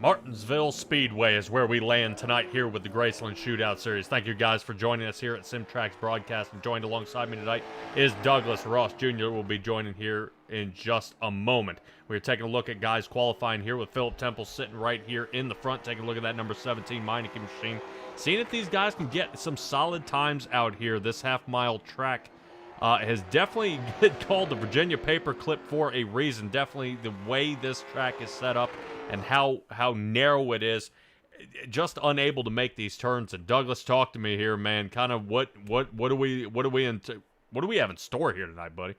Martinsville Speedway is where we land tonight here with the GRaceLand Shootout Series. Thank you guys for joining us here at SimTrax Broadcast. And joined alongside me tonight is Douglas Ross Jr. will be joining here in just a moment. We're taking a look at guys qualifying here with Philip Temple sitting right here in the front, taking a look at that number 17 Meineke machine. Seeing if these guys can get some solid times out here. This half-mile track has definitely been called the Virginia Paperclip for a reason. Definitely the way this track is set up and how narrow it is, just unable to make these turns. And Douglas, talk to me here, man. Kind of what do we have in store here tonight, buddy?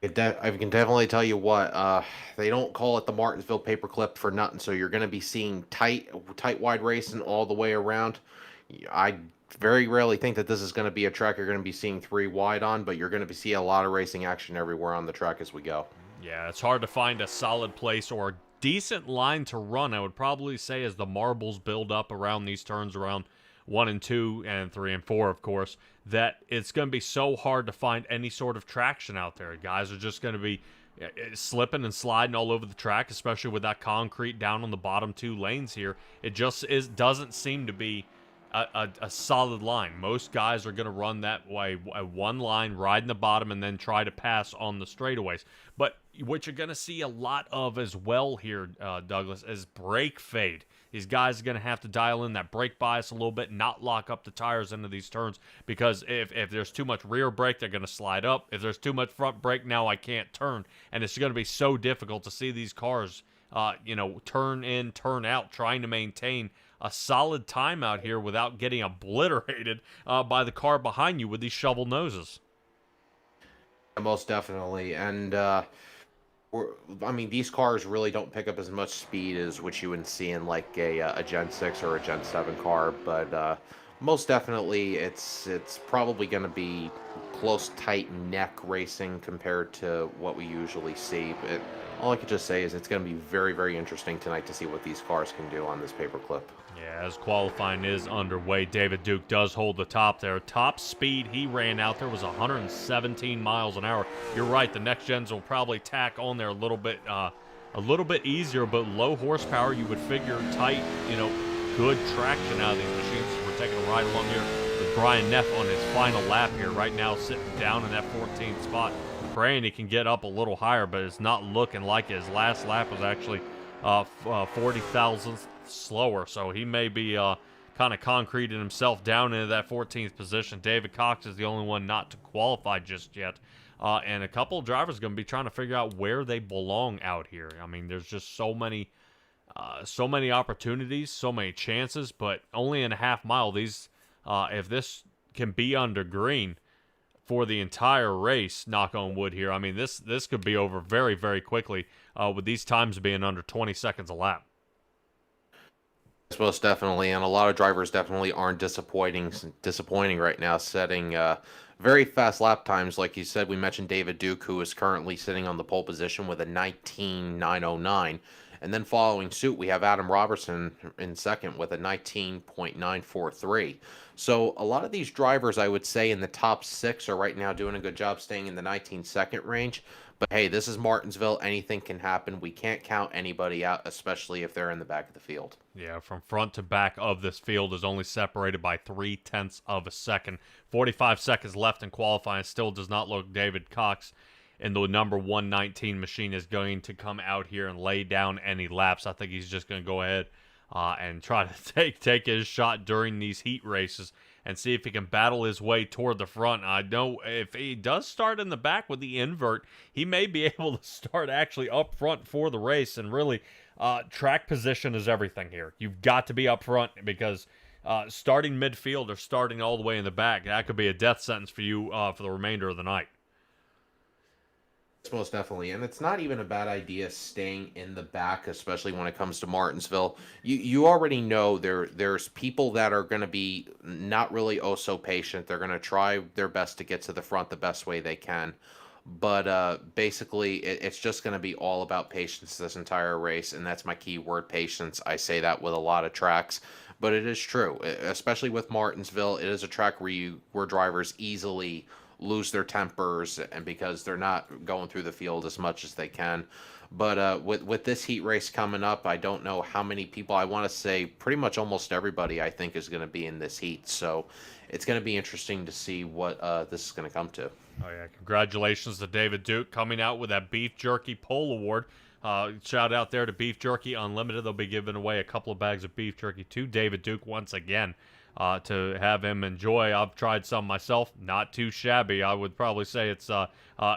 I can definitely tell you what, they don't call it the Martinsville Paperclip for nothing, so you're going to be seeing tight wide racing all the way around. I very rarely think that this is going to be a track you're going to be seeing three wide on, but you're going to be seeing a lot of racing action everywhere on the track as we go. Yeah, it's hard to find a solid place or a decent line to run, I would probably say, as the marbles build up around these turns, around 1 and 2 and 3 and 4, of course, that it's going to be so hard to find any sort of traction out there. Guys are just going to be slipping and sliding all over the track, especially with that concrete down on the bottom two lanes here. It just doesn't seem to be a solid line. Most guys are going to run that way, one line, ride in the bottom, and then try to pass on the straightaways. But what you're going to see a lot of as well here, Douglas, is brake fade. These guys are going to have to dial in that brake bias a little bit, not lock up the tires into these turns, because if there's too much rear brake, they're going to slide up. If there's too much front brake, now I can't turn. And it's going to be so difficult to see these cars, turn in, turn out, trying to maintain a solid time out here without getting obliterated by the car behind you with these shovel noses. Most definitely, and I mean, these cars really don't pick up as much speed as what you would see in like a Gen 6 or a Gen 7 car, but most definitely it's probably going to be close, tight neck racing compared to what we usually see. But all I could just say is it's going to be very, very interesting tonight to see what these cars can do on this paperclip. Yeah, as qualifying is underway, David Duke does hold the top there. Top speed he ran out there was 117 miles an hour. You're right, the next gens will probably tack on there a little bit easier, but low horsepower, you would figure tight, good traction out of these machines. We're taking a ride along here with Brian Neff on his final lap here right now, sitting down in that 14th spot. Praying he can get up a little higher, but it's not looking like it. His last lap was actually 40 thousandths slower, so he may be kind of concreting himself down into that 14th position. David Cox is the only one not to qualify just yet, and a couple of drivers are going to be trying to figure out where they belong out here. I mean, there's just so many opportunities, so many chances, but only in a half mile. These, if this can be under green for the entire race, knock on wood here, I mean, this could be over very, very quickly with these times being under 20 seconds a lap. Most definitely, and a lot of drivers definitely aren't disappointing right now, setting very fast lap times. Like you said, we mentioned David Duke, who is currently sitting on the pole position with a 19.909. And then following suit, we have Adam Robertson in second with a 19.943. So a lot of these drivers, I would say, in the top 6 are right now doing a good job staying in the 19-second range. But hey, this is Martinsville. Anything can happen. We can't count anybody out, especially if they're in the back of the field. Yeah, from front to back of this field is only separated by 0.3 of a second. 45 seconds left in qualifying. Still does not look David Cox in the number 119 machine is going to come out here and lay down any laps. I think he's just going to go ahead and try to take his shot during these heat races and see if he can battle his way toward the front. I know if he does start in the back with the invert, he may be able to start actually up front for the race. And really, track position is everything here. You've got to be up front because starting midfield or starting all the way in the back, that could be a death sentence for you for the remainder of the night. Most definitely, and it's not even a bad idea staying in the back, especially when it comes to Martinsville. You already know there's people that are going to be not really oh so patient. They're going to try their best to get to the front the best way they can, but basically it's just going to be all about patience this entire race, and that's my key word, patience. I say that with a lot of tracks, but it is true, especially with Martinsville. It is a track where drivers easily lose their tempers, and because they're not going through the field as much as they can. But with this heat race coming up, I don't know how many people. I want to say pretty much almost everybody I think is going to be in this heat. So it's going to be interesting to see what this is going to come to. Oh, yeah. Congratulations to David Duke coming out with that Beef Jerky Pole Award. Shout out there to Beef Jerky Unlimited. They'll be giving away a couple of bags of beef jerky to David Duke once again to have him enjoy. I've tried some myself. Not too shabby. I would probably say it's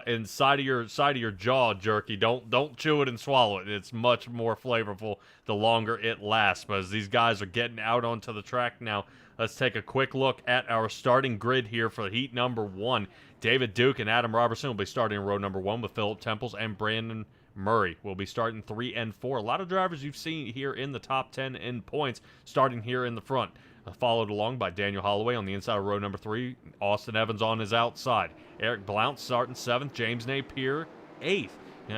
inside of your jaw jerky. Don't chew it and swallow it. It's much more flavorful the longer it lasts. But as these guys are getting out onto the track now, let's take a quick look at our starting grid here for heat number 1. David Duke and Adam Robertson will be starting in row number 1 with Philip Temples and Brandon Murray will be starting 3 and 4. A lot of drivers you've seen here in the top 10 in points starting here in the front. Followed along by Daniel Holloway on the inside of row number 3. Austin Evans on his outside. Eric Blount starting 7th. James Napier 8th.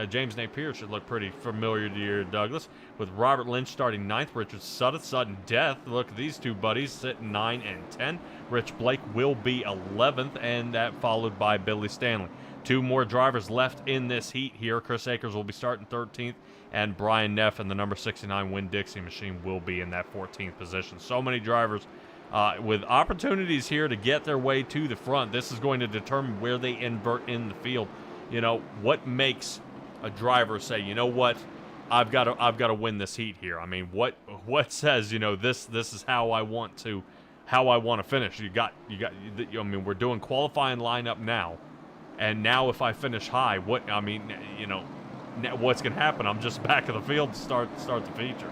James Napier should look pretty familiar to you, Douglas, with Robert Lynch starting 9th, Richard Sudden, sudden death. Look at these two buddies sitting 9 and 10. Rich Blake will be 11th, and that followed by Billy Stanley. 2 more drivers left in this heat here. Chris Akers will be starting 13th, and Brian Neff and the number 69 Winn-Dixie machine will be in that 14th position. So many drivers with opportunities here to get their way to the front. This is going to determine where they invert in the field. What makes a driver say, you know what, I've got to win this heat here. I mean, what says, this is how I want to finish. I mean, we're doing qualifying lineup now, and now if I finish high, what's going to happen? I'm just back of the field to start the feature.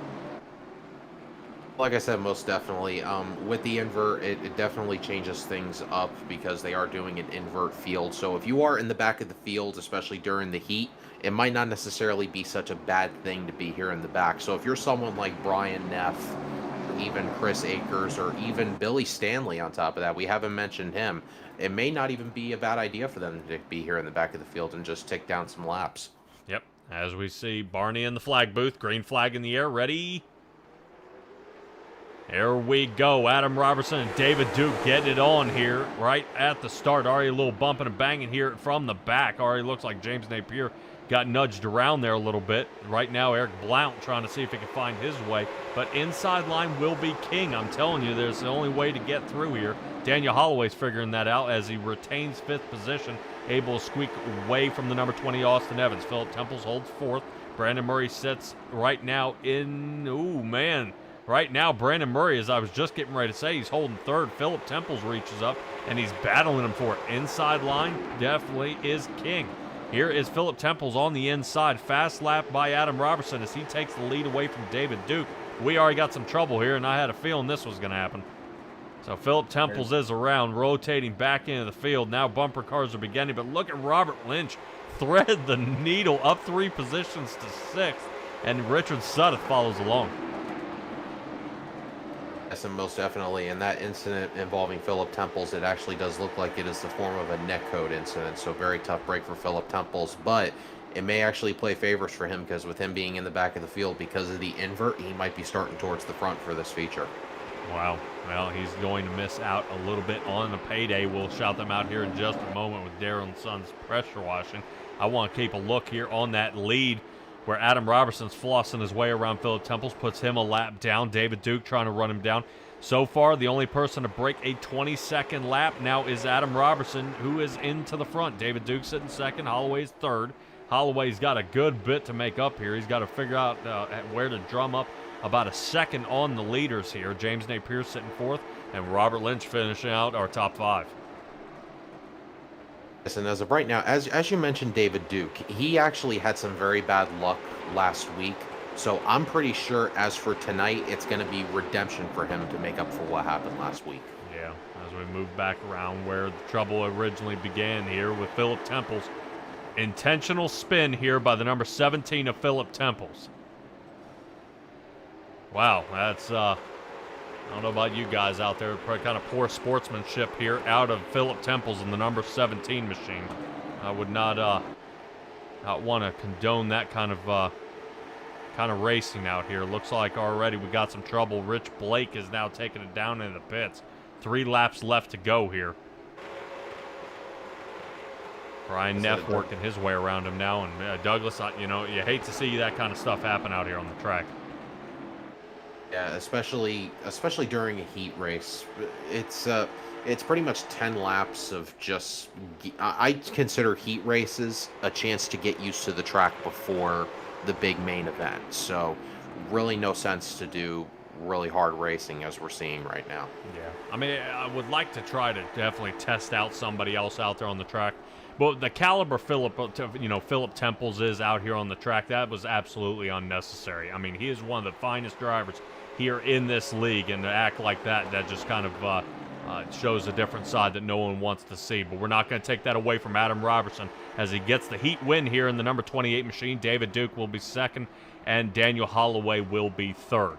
Like I said, most definitely. With the invert, it definitely changes things up because they are doing an invert field. So if you are in the back of the field, especially during the heat, it might not necessarily be such a bad thing to be here in the back. So if you're someone like Brian Neff, or even Chris Akers, or even Billy Stanley on top of that, we haven't mentioned him, it may not even be a bad idea for them to be here in the back of the field and just tick down some laps. Yep, as we see Barney in the flag booth, green flag in the air, ready. There we go. Adam Robertson and David Duke getting it on here right at the start. Already a little bumping and banging here from the back. Already looks like James Napier got nudged around there a little bit. Right now, Eric Blount trying to see if he can find his way. But inside line will be king. I'm telling you, there's the only way to get through here. Daniel Holloway's figuring that out as he retains 5th position, able to squeak away from the number 20 Austin Evans. Philip Temples holds 4th. Brandon Murray sits right now in, right now, Brandon Murray, as I was just getting ready to say, he's holding 3rd. Philip Temples reaches up, and he's battling him for it. Inside line definitely is king. Here is Philip Temples on the inside. Fast lap by Adam Robertson as he takes the lead away from David Duke. We already got some trouble here, and I had a feeling this was going to happen. So Philip Temples is around, rotating back into the field. Now bumper cars are beginning, but look at Robert Lynch thread the needle up 3 positions to 6th, and Richard Sudduth follows along. Yes, and most definitely. In that incident involving Philip Temples, it actually does look like it is the form of a netcode incident, so very tough break for Philip Temples, but it may actually play favors for him because with him being in the back of the field because of the invert, he might be starting towards the front for this feature. Wow. Well, he's going to miss out a little bit on the payday. We'll shout them out here in just a moment with Darren Sons pressure washing. I want to keep a look here on that lead where Adam Robertson's flossing his way around Philip Temples, puts him a lap down. David Duke trying to run him down. So far, the only person to break a 22nd lap now is Adam Robertson, who is into the front. David Duke sitting 2nd, Holloway's 3rd. Holloway's got a good bit to make up here. He's got to figure out where to drum up about a 2nd on the leaders here. James Napier sitting 4th, and Robert Lynch finishing out our top 5. And as of right now, as you mentioned, David Duke, he actually had some very bad luck last week. So I'm pretty sure as for tonight, it's going to be redemption for him to make up for what happened last week. Yeah, as we move back around where the trouble originally began here with Philip Temples. Intentional spin here by the number 17 of Philip Temples. Wow, that's, I don't know about you guys out there, probably kind of poor sportsmanship here out of Philip Temples in the number 17 machine. I would not want to condone that kind of racing out here. Looks like already we got some trouble. Rich Blake is now taking it down in the pits. 3 laps left to go here. Brian So Neff working his way around him now, and Douglas, you know, you hate to see that kind of stuff happen out here on the track. Yeah, especially during a heat race. It's pretty much 10 laps of just. I consider heat races a chance to get used to the track before the big main event. So, really, no sense to do really hard racing as we're seeing right now. Yeah, I mean, I would like to try to definitely test out somebody else out there on the track. But the caliber Philip Temples is out here on the track, that was absolutely unnecessary. I mean, he is one of the finest drivers here in this league, and to act like that just kind of shows a different side that no one wants to see. But we're not going to take that away from Adam Robertson as he gets the heat win here in the number 28 machine. David Duke will be second, and Daniel Holloway will be third.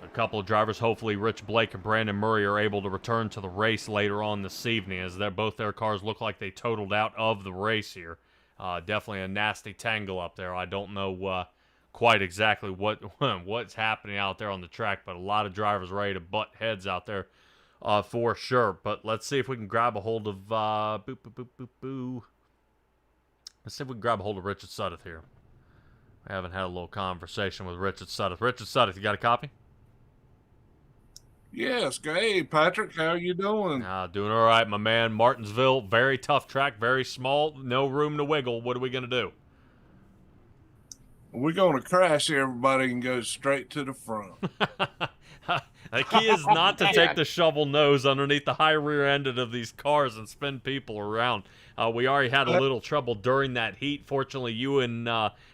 A couple of drivers, hopefully Rich Blake and Brandon Murray, are able to return to the race later on this evening, as both their cars look like they totaled out of the race here. Definitely a nasty tangle up there. I don't know quite exactly what's happening out there on the track, but a lot of drivers ready to butt heads out there for sure. But let's see if we can grab a hold of Let's see if we can grab a hold of Richard Suddeth here. I haven't had a little conversation with Richard Suddeth. Richard Suddeth, you got a copy? Yes. Hey, Patrick, how you doing? Doing all right, my man. Martinsville, very tough track, very small, no room to wiggle. What are we going to do? We're going to crash everybody and go straight to the front. The key is not to take the shovel nose underneath the high rear ended of these cars and spin people around. We already had a little trouble during that heat. Fortunately, you and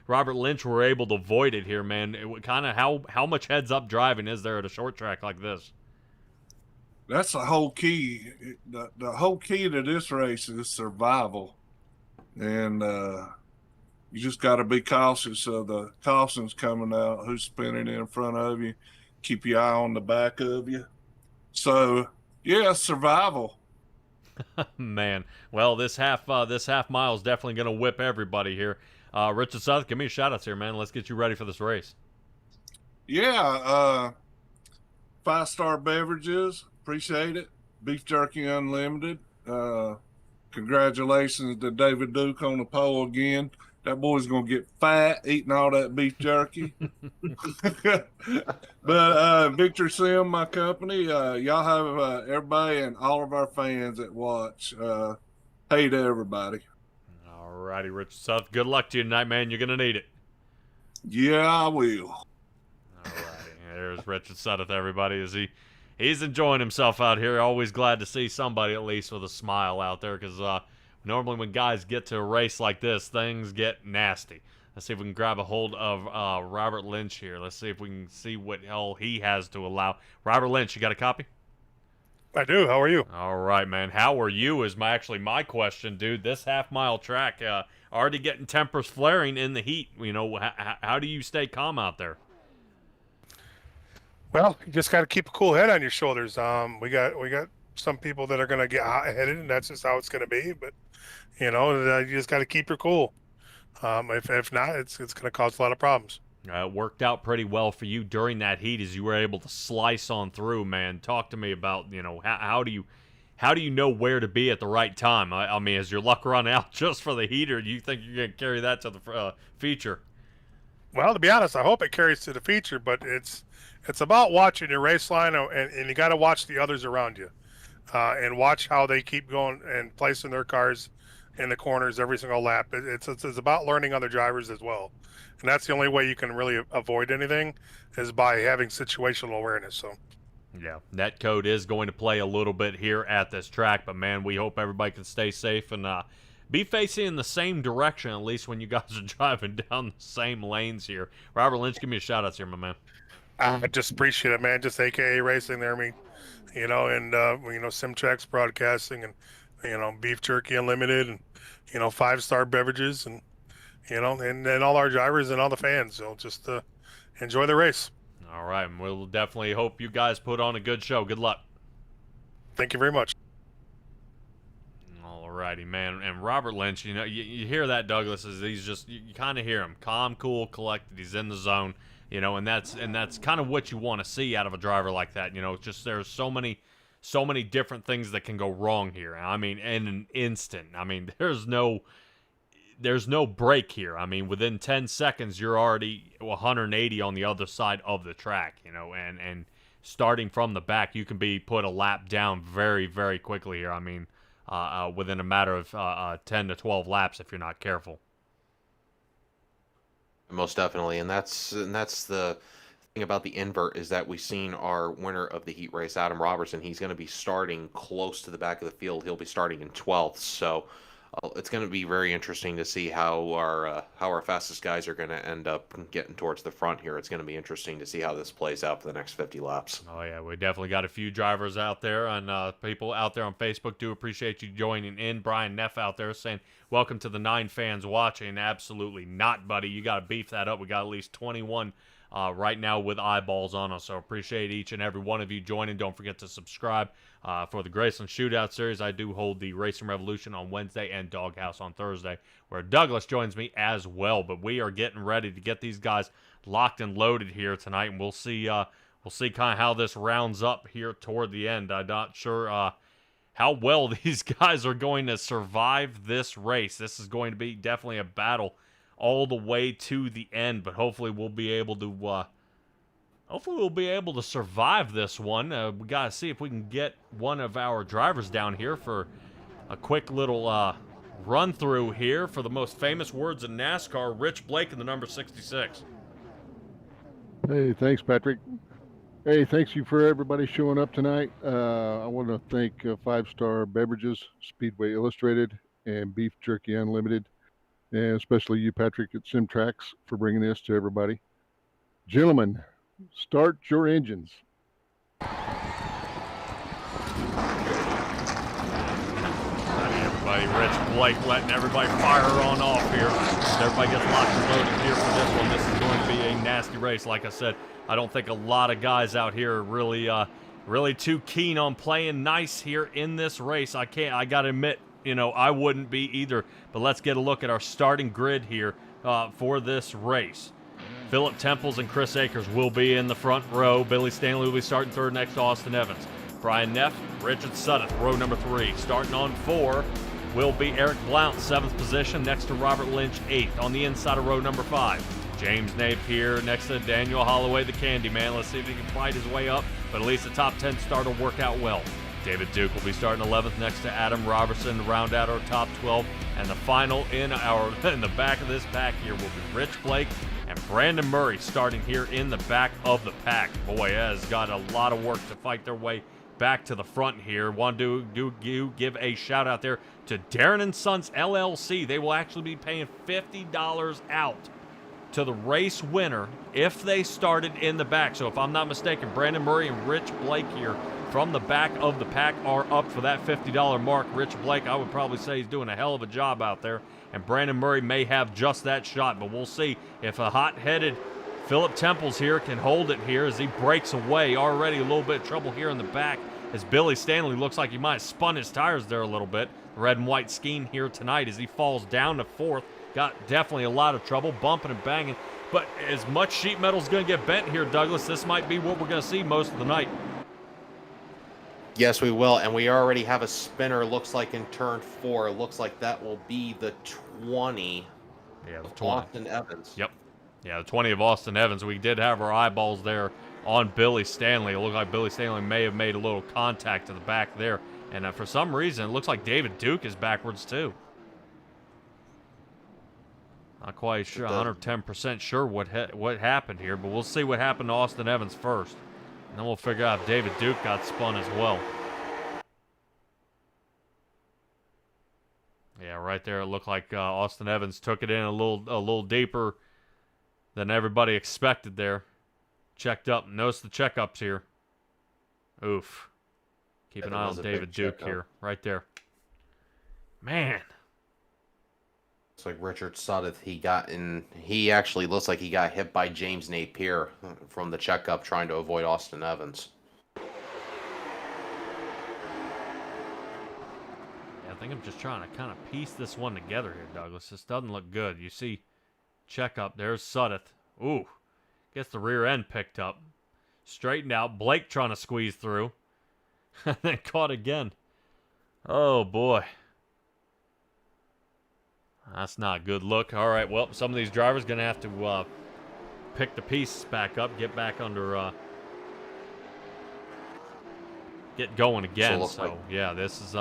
Robert Lynch were able to avoid it here, man. Kind of how much heads-up driving is there at a short track like this? That's the whole key. The whole key to this race is survival. And you just got to be cautious of the cautions coming out, who's spinning in front of you. Keep your eye on the back of you. So, yeah, survival. Man, well, this half mile is definitely going to whip everybody here. Richard South, give me a shout-outs here, man. Let's get you ready for this race. Yeah, 5-star beverages. Appreciate it. Beef Jerky Unlimited. Congratulations to David Duke on the pole again. That boy's going to get fat eating all that beef jerky. But Victor Sim, my company, y'all have everybody and all of our fans that watch. Hey to everybody. All righty, Richard South. Good luck to you tonight, man. You're going to need it. Yeah, I will. All righty. There's Richard Suddeth, everybody. He's enjoying himself out here. Always glad to see somebody at least with a smile out there, because normally when guys get to a race like this, things get nasty. Let's see if we can grab a hold of Robert Lynch here. Let's see if we can see what hell he has to allow. Robert Lynch, you got a copy? I do. How are you? All right, man. How are you is my question, dude. This half-mile track, already getting tempers flaring in the heat. You know, how do you stay calm out there? Well, you just got to keep a cool head on your shoulders. We got some people that are going to get hot-headed, and that's just how it's going to be. But you know, you just got to keep your cool. If not, it's going to cause a lot of problems. It worked out pretty well for you during that heat as you were able to slice on through, man. Talk to me about, you know, how do you know where to be at the right time? I mean, is your luck run out just for the heat, or do you think you're going to carry that to the feature? Well, to be honest, I hope it carries to the feature, but it's about watching your race line, and you got to watch the others around you, and watch how they keep going and placing their cars in the corners every single lap. It's about learning other drivers as well, and that's the only way you can really avoid anything is by having situational awareness. So, yeah, net code is going to play a little bit here at this track, but man, we hope everybody can stay safe and be facing in the same direction, at least when you guys are driving down the same lanes here. Robert Lynch, give me a shout-out here, my man. I just appreciate it, man. Just AKA Racing there, and Simtrax Broadcasting, and Beef Jerky Unlimited, and 5-star beverages, and and all our drivers and all the fans. So just enjoy the race. All right, and we'll definitely hope you guys put on a good show. Good luck. Thank you very much. Alrighty, man. And Robert Lynch, you hear that, Douglas, is he's just, you kind of hear him calm, cool, collected. He's in the zone, and that's kind of what you want to see out of a driver like that. Just there's so many so many different things that can go wrong here. I mean, in an instant. I mean, there's no break here. I mean, within 10 seconds, you're already 180 on the other side of the track, you know, and starting from the back, you can be put a lap down very, very quickly here. I mean, within a matter of 10 to 12 laps if you're not careful. Most definitely, and that's the thing about the invert is that we've seen our winner of the heat race, Adam Robertson. He's going to be starting close to the back of the field. He'll be starting in 12th, so it's going to be very interesting to see how our fastest guys are going to end up getting towards the front here. It's going to be interesting to see how this plays out for the next 50 laps. Oh, yeah, we definitely got a few drivers out there, and people out there on Facebook do appreciate you joining in. Brian Neff out there saying, welcome to the 9 fans watching. Absolutely not, buddy. You got to beef that up. We got at least 21 right now with eyeballs on us, so appreciate each and every one of you joining. Don't forget to subscribe for the gRaceland Shootout Series. I do hold the Racing Revolution on Wednesday and Doghouse on Thursday, where Douglas joins me as well. But we are getting ready to get these guys locked and loaded here tonight, and we'll see kind of how this rounds up here toward the end. I'm not sure how well these guys are going to survive this race. This is going to be definitely a battle all the way to the end, but hopefully we'll be able to survive this one. We got to see if we can get one of our drivers down here for a quick little run through here for the most famous words in NASCAR, Rich Blake in the number 66. Hey, thanks, Patrick. Hey, thanks you for everybody showing up tonight. I want to thank 5-Star Beverages, Speedway Illustrated, and Beef Jerky Unlimited, and especially you, Patrick, at Simtrax for bringing this to everybody. Gentlemen, start your engines. Everybody, Rich Blake letting everybody fire on off here. Everybody gets locked and loaded here for this one. This is going to be a nasty race. Like I said, I don't think a lot of guys out here are really too keen on playing nice here in this race. I got to admit, you know, I wouldn't be either. But let's get a look at our starting grid here for this race. Philip Temples and Chris Akers will be in the front row. Billy Stanley will be starting third next to Austin Evans. Brian Neff, Richard Suddeth, row number 3. Starting on 4 will be Eric Blount, 7th position, next to Robert Lynch, 8th. On the inside of row number 5, James Napier next to Daniel Holloway, the Candyman. Let's see if he can fight his way up, but at least the top 10 start will work out well. David Duke will be starting 11th next to Adam Robertson to round out our top 12. And the final in the back of this pack here will be Rich Blake and Brandon Murray starting here in the back of the pack. Boy, has got a lot of work to fight their way back to the front here. Want to give a shout out there to Darren & Sons LLC. They will actually be paying $50 out to the race winner if they started in the back. So if I'm not mistaken, Brandon Murray and Rich Blake here from the back of the pack are up for that $50 mark. Rich Blake, I would probably say, he's doing a hell of a job out there. And Brandon Murray may have just that shot, but we'll see if a hot-headed Philip Temples here can hold it here as he breaks away. Already a little bit of trouble here in the back as Billy Stanley looks like he might have spun his tires there a little bit. The red and white scheme here tonight as he falls down to 4th. Got definitely a lot of trouble, bumping and banging. But as much sheet metal is going to get bent here, Douglas, this might be what we're going to see most of the night. Yes, we will, and we already have a spinner, looks like in turn 4. It looks like that will be the 20. Yeah, the 20. Austin Evans. Yep. Yeah, the 20 of Austin Evans. We did have our eyeballs there on Billy Stanley. It looked like Billy Stanley may have made a little contact to the back there. And for some reason, it looks like David Duke is backwards too. Not quite sure, 110% sure what happened here, but we'll see what happened to Austin Evans first. And then we'll figure out if David Duke got spun as well. Yeah, right there it looked like Austin Evans took it in a little deeper than everybody expected there. Checked up. Notice the checkups here. Oof. Keep an eye on David Duke here. Right there. Man. Looks like Richard Suddeth, he actually looks like he got hit by James Napier from the checkup trying to avoid Austin Evans. Yeah, I think I'm just trying to kind of piece this one together here, Douglas. This doesn't look good. You see checkup. There's Suddeth. Ooh. Gets the rear end picked up. Straightened out. Blake trying to squeeze through. And then caught again. Oh, boy. That's not a good look. All right, well, some of these drivers going to have to pick the pieces back up, get back under, get going again. So yeah, this is,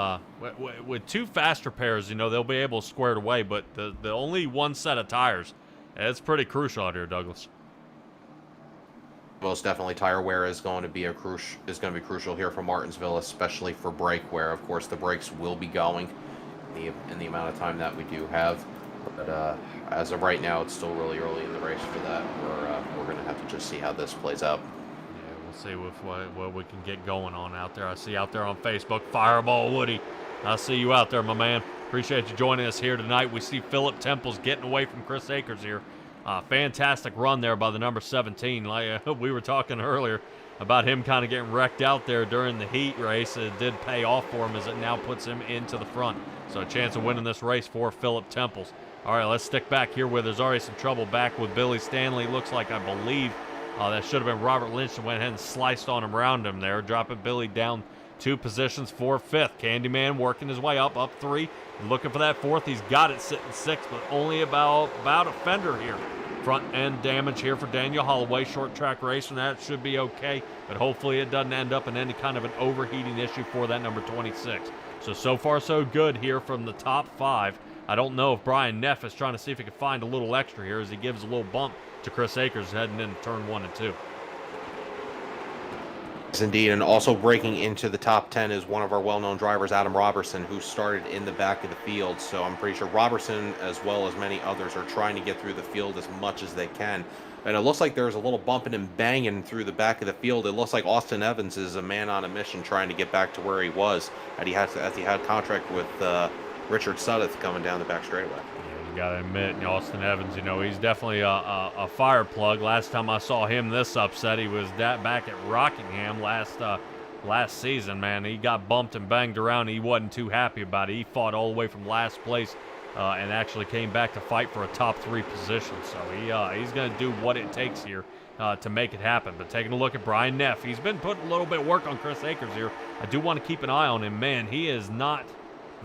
with two faster pairs, you know, they'll be able to square it away, but the only one set of tires, it's pretty crucial out here, Douglas. Most definitely, tire wear is going to be crucial here for Martinsville, especially for brake wear. Of course, the brakes will be going in the amount of time that we do have, but as of right now, it's still really early in the race for that. We're going to have to just see how this plays out. Yeah, we'll see what we can get going on out there. I see out there on Facebook, Fireball Woody. I see you out there, my man. Appreciate you joining us here tonight. We see Philip Temples getting away from Chris Akers here. Fantastic run there by the number 17. Like we were talking earlier about him kind of getting wrecked out there during the heat race. It did pay off for him as it now puts him into the front. So a chance of winning this race for Philip Temples. All right, let's stick back here where there's already some trouble back with Billy Stanley. Looks like, I believe, that should have been Robert Lynch that went ahead and sliced on him around him there, dropping Billy down 2 positions for 5th. Candyman working his way up 3. Looking for that 4th. He's got it sitting 6th, but only about a fender here. Front end damage here for Daniel Holloway. Short track race, and that should be okay, but hopefully it doesn't end up in any kind of an overheating issue for that number 26. So far so good here from the top 5. I don't know if Brian Neff is trying to see if he can find a little extra here as he gives a little bump to Chris Akers heading into turn 1 and 2. Yes, indeed, and also breaking into the top 10 is one of our well-known drivers, Adam Robertson, who started in the back of the field. So I'm pretty sure Robertson, as well as many others, are trying to get through the field as much as they can. And it looks like there's a little bumping and banging through the back of the field. It looks like Austin Evans is a man on a mission trying to get back to where he was, as he had contract with Richard Suddeth coming down the back straightaway. Yeah, you gotta admit, Austin Evans, you know, he's definitely a fire plug. Last time I saw him this upset, he was back at Rockingham last season, man. He got bumped and banged around. He wasn't too happy about it. He fought all the way from last place and actually came back to fight for a top 3 position. So he's going to do what it takes here to make it happen. But taking a look at Brian Neff, he's been putting a little bit of work on Chris Akers here. I do want to keep an eye on him. Man, he is not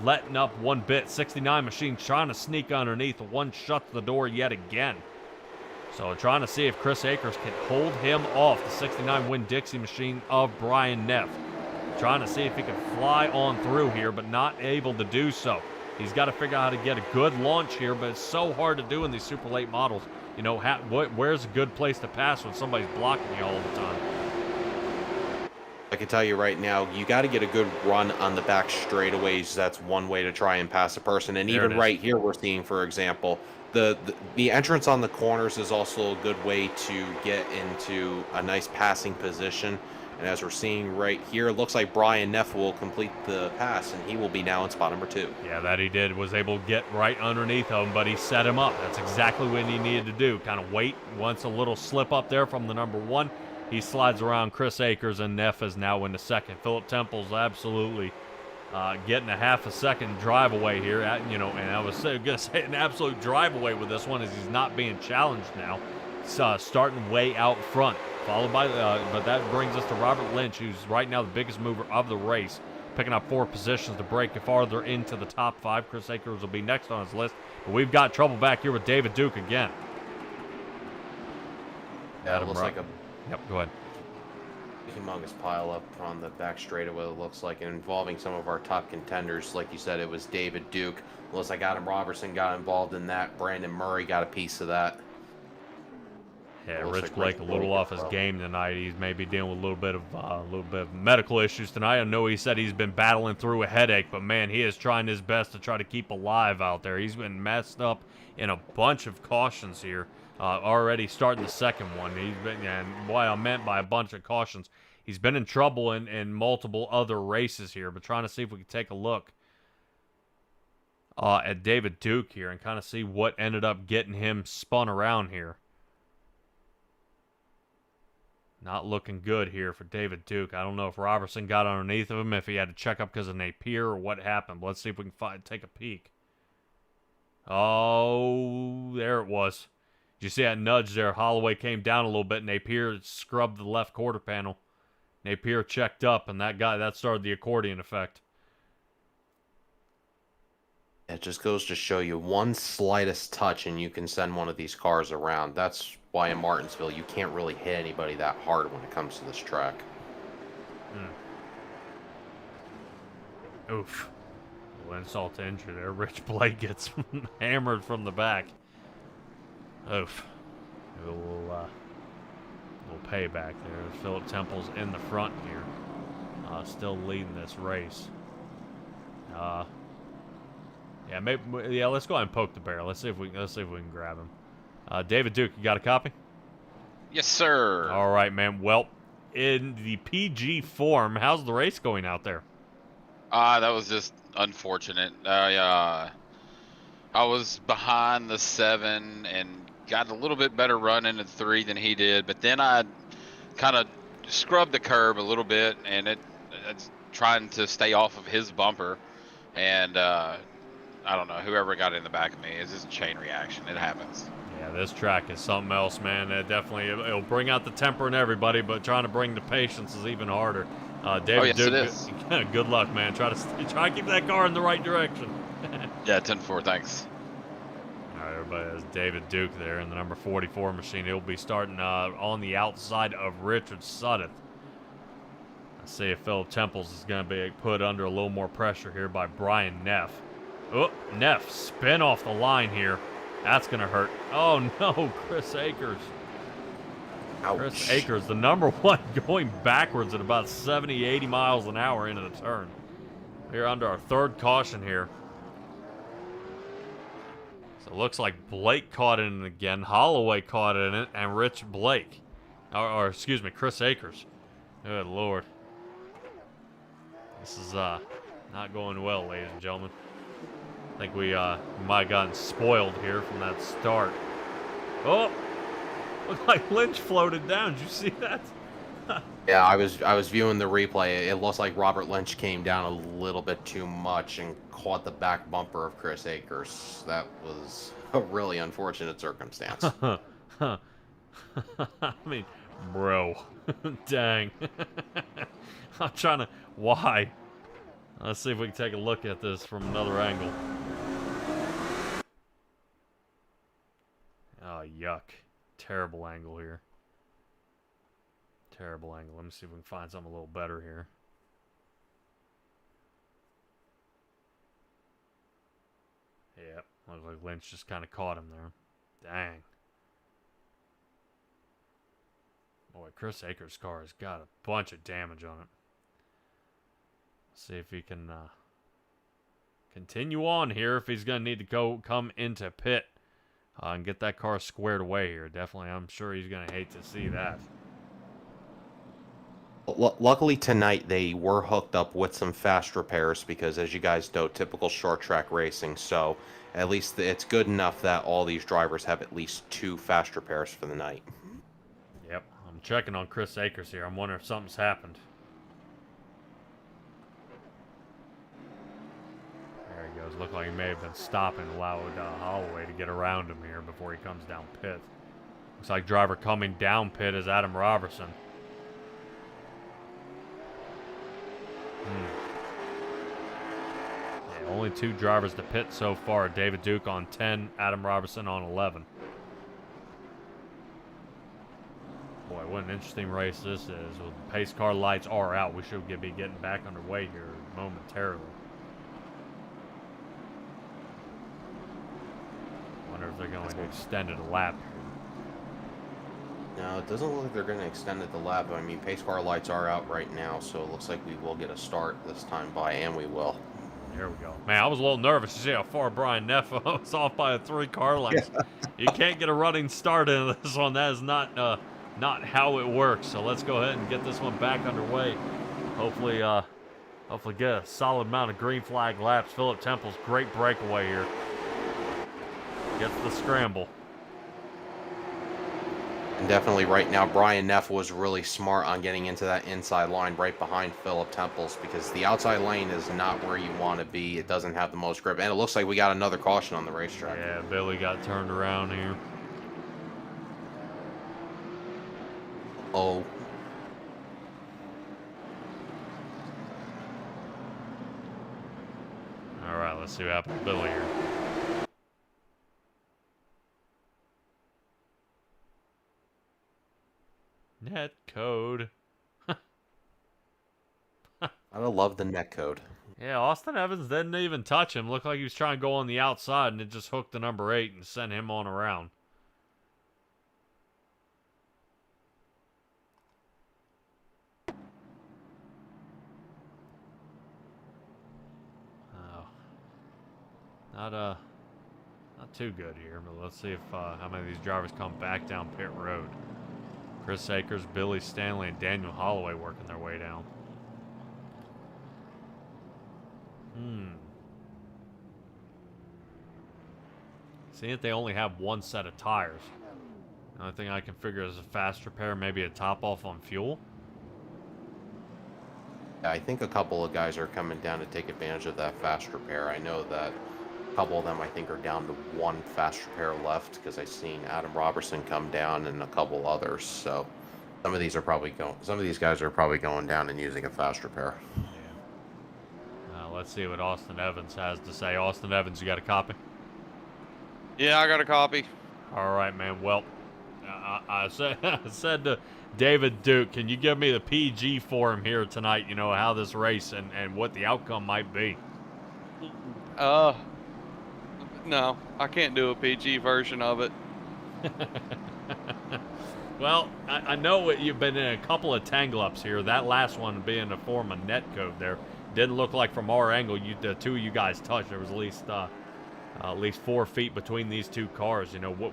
letting up one bit. 69 machine trying to sneak underneath. One shuts the door yet again. So trying to see if Chris Akers can hold him off the 69 Winn-Dixie machine of Brian Neff. Trying to see if he can fly on through here, but not able to do so. He's got to figure out how to get a good launch here, but it's so hard to do in these super late models. You know, where's a good place to pass when somebody's blocking you all the time? I can tell you right now, you got to get a good run on the back straightaways. That's one way to try and pass a person. And even right here, we're seeing, for example, the entrance on the corners is also a good way to get into a nice passing position. And as we're seeing right here, it looks like Brian Neff will complete the pass, and he will be now in spot number 2. Yeah, that he did. Was able to get right underneath him, but he set him up. That's exactly what he needed to do. Kind of wait. Once a little slip up there from the number 1, he slides around Chris Akers, and Neff is now in the second. Philip Temple's absolutely getting a half a second drive away here. And I was going to say an absolute drive away with this one as he's not being challenged now. Starting way out front. Followed by, but that brings us to Robert Lynch, who's right now the biggest mover of the race, picking up 4 positions to break farther into the top 5. Chris Akers will be next on his list, but we've got trouble back here with David Duke again. Yeah, it looks like a Yep, go ahead. humongous pile up on the back straightaway, it looks like, involving some of our top contenders. Like you said, it was David Duke. Looks like Adam Robertson got involved in that. Brandon Murray got a piece of that. Yeah, Rich Blake a little off his game tonight. He's maybe dealing with a little bit of medical issues tonight. I know he said he's been battling through a headache, but man, he is trying his best to try to keep alive out there. He's been messed up in a bunch of cautions here. Already starting the second one. He's been, and what I meant by a bunch of cautions, he's been in trouble in multiple other races here. But trying to see if we can take a look at David Duke here and kind of see what ended up getting him spun around here. Not looking good here for David Duke. I don't know if Robertson got underneath of him, if he had to check up because of Napier or what happened. But let's see if we can take a peek. Oh, there it was. Did you see that nudge there? Holloway came down a little bit. Napier scrubbed the left quarter panel. Napier checked up, and that started the accordion effect. It just goes to show you one slightest touch and you can send one of these cars around. That's why in Martinsville you can't really hit anybody that hard when it comes to this track. Oof. Little insult to injury there. Rich Blake gets hammered from the back. Oof. A little payback there. Philip Temple's in the front here. Still leading this race. Yeah, let's go ahead and poke the bear. Let's see if we can grab him. David Duke, you got a copy? Yes, sir. All right, man. Well, in the PG form, how's the race going out there? That was just unfortunate. I was behind the 7 and got a little bit better run into 3 than he did, but then I kind of scrubbed the curb a little bit, and it's trying to stay off of his bumper, and I don't know, whoever got in the back of me, it's just a chain reaction. It happens. Yeah, this track is something else, man. It'll bring out the temper in everybody, but trying to bring the patience is even harder. David Duke, good luck, man. Try to keep that car in the right direction. Yeah, 10-4, thanks. All right, everybody, that's David Duke there in the number 44 machine. He'll be starting on the outside of Richard Sudduth. Let's see if Philip Temples is going to be put under a little more pressure here by Brian Neff. Oh, Neff, spin off the line here. That's going to hurt. Oh, no, Chris Akers. Ouch. Chris Akers, the number 1, going backwards at about 70, 80 miles an hour into the turn. We're under our 3rd caution here. So it looks like Blake caught in it again. Holloway caught in it, and Rich Blake. Or excuse me, Chris Akers. Good Lord. This is not going well, ladies and gentlemen. I think we might have gotten spoiled here from that start. Oh! Looked like Lynch floated down. Did you see that? Yeah, I was viewing the replay. It looks like Robert Lynch came down a little bit too much and caught the back bumper of Chris Akers. That was a really unfortunate circumstance. I mean, bro. Dang. I'm trying to... Why? Let's see if we can take a look at this from another angle. Oh, yuck. Terrible angle here. Terrible angle. Let me see if we can find something a little better here. Yep. Looks like Lynch just kind of caught him there. Dang. Boy, Chris Akers' car has got a bunch of damage on it. Let's see if he can continue on here, if he's going to need to come into pit and get that car squared away here. Definitely, I'm sure he's going to hate to see that. Luckily tonight they were hooked up with some fast repairs because, as you guys know, typical short track racing. So at least it's good enough that all these drivers have at least 2 fast repairs for the night. Yep, I'm checking on Chris Akers here. I'm wondering if something's happened. There he goes. Looked like he may have been stopping, allowed Holloway to get around him here before he comes down pit. Looks like driver coming down pit is Adam Robertson. Yeah, only 2 drivers to pit so far. David Duke on 10, Adam Robertson on 11. Boy, what an interesting race this is. With the pace car lights are out, we should be getting back underway here momentarily. Wonder if they're going to extend it a lap here. No, it doesn't look like they're going to extend it the lap. I mean, pace car lights are out right now, so it looks like we will get a start this time by, and we will. There we go. Man, I was a little nervous to see how far Brian Neff was off by 3 car lengths. Yeah. You can't get a running start into this one. That is not how it works. So let's go ahead and get this one back underway. Hopefully get a solid amount of green flag laps. Philip Temple's great breakaway here. Gets the scramble. And definitely right now, Brian Neff was really smart on getting into that inside line right behind Philip Temples, because the outside lane is not where you want to be. It doesn't have the most grip. And it looks like we got another caution on the racetrack. Yeah, Billy got turned around here. Oh. let's see what happens to Billy here. Net code. I love the net code. Yeah, Austin Evans didn't even touch him. Looked like he was trying to go on the outside, and it just hooked the number 8 and sent him on around. Oh, not too good here. But let's see if how many of these drivers come back down pit road. Chris Akers, Billy Stanley, and Daniel Holloway working their way down. Seeing that they only have one set of tires. The only thing I can figure is a fast repair, maybe a top off on fuel. I think a couple of guys are coming down to take advantage of that fast repair. I know that a couple of them I think are down to one fast repair left because I've seen Adam Robertson come down and a couple others. So some of these guys are probably going down and using a fast repair. Let's see what Austin Evans has to say. Austin Evans, you got a copy? Yeah, I got a copy. All right, man. Well, I said to David Duke, can you give me the PG for him here tonight, you know, how this race and what the outcome might be? No, I can't do a PG version of it. Well, I know you've been in a couple of tangle-ups here. That last one being a form of net code there. Didn't look like from our angle, the two of you guys touched. There was at least 4 feet between these two cars. You know,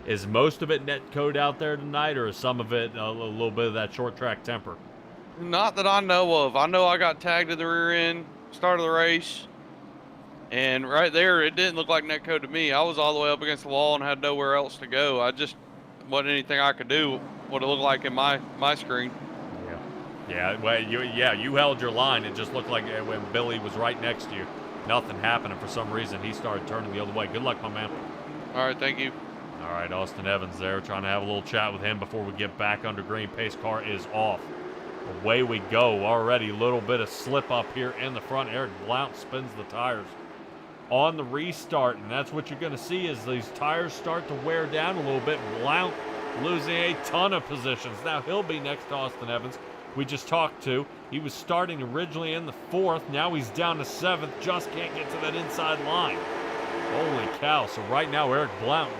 is most of it net code out there tonight, or is some of it a little bit of that short track temper? Not that I know of. I know I got tagged to the rear end, start of the race, and right there, it didn't look like netcode to me. I was all the way up against the wall and had nowhere else to go. I just wasn't anything I could do what it looked like in my screen. Yeah, well, you held your line. It just looked like when Billy was right next to you, nothing happened, and for some reason he started turning the other way. Good luck, my man. All right, thank you. All right, Austin Evans there, trying to have a little chat with him before we get back under green. Pace car is off. Away we go. Already a little bit of slip up here in the front. Eric Blount spins the tires on the restart, and that's what you're going to see as these tires start to wear down a little bit. Blount losing a ton of positions. Now he'll be next to Austin Evans. We just talked to. He was starting originally in the 4th. Now he's down to 7th. Just can't get to that inside line. Holy cow. So right now, Eric Blount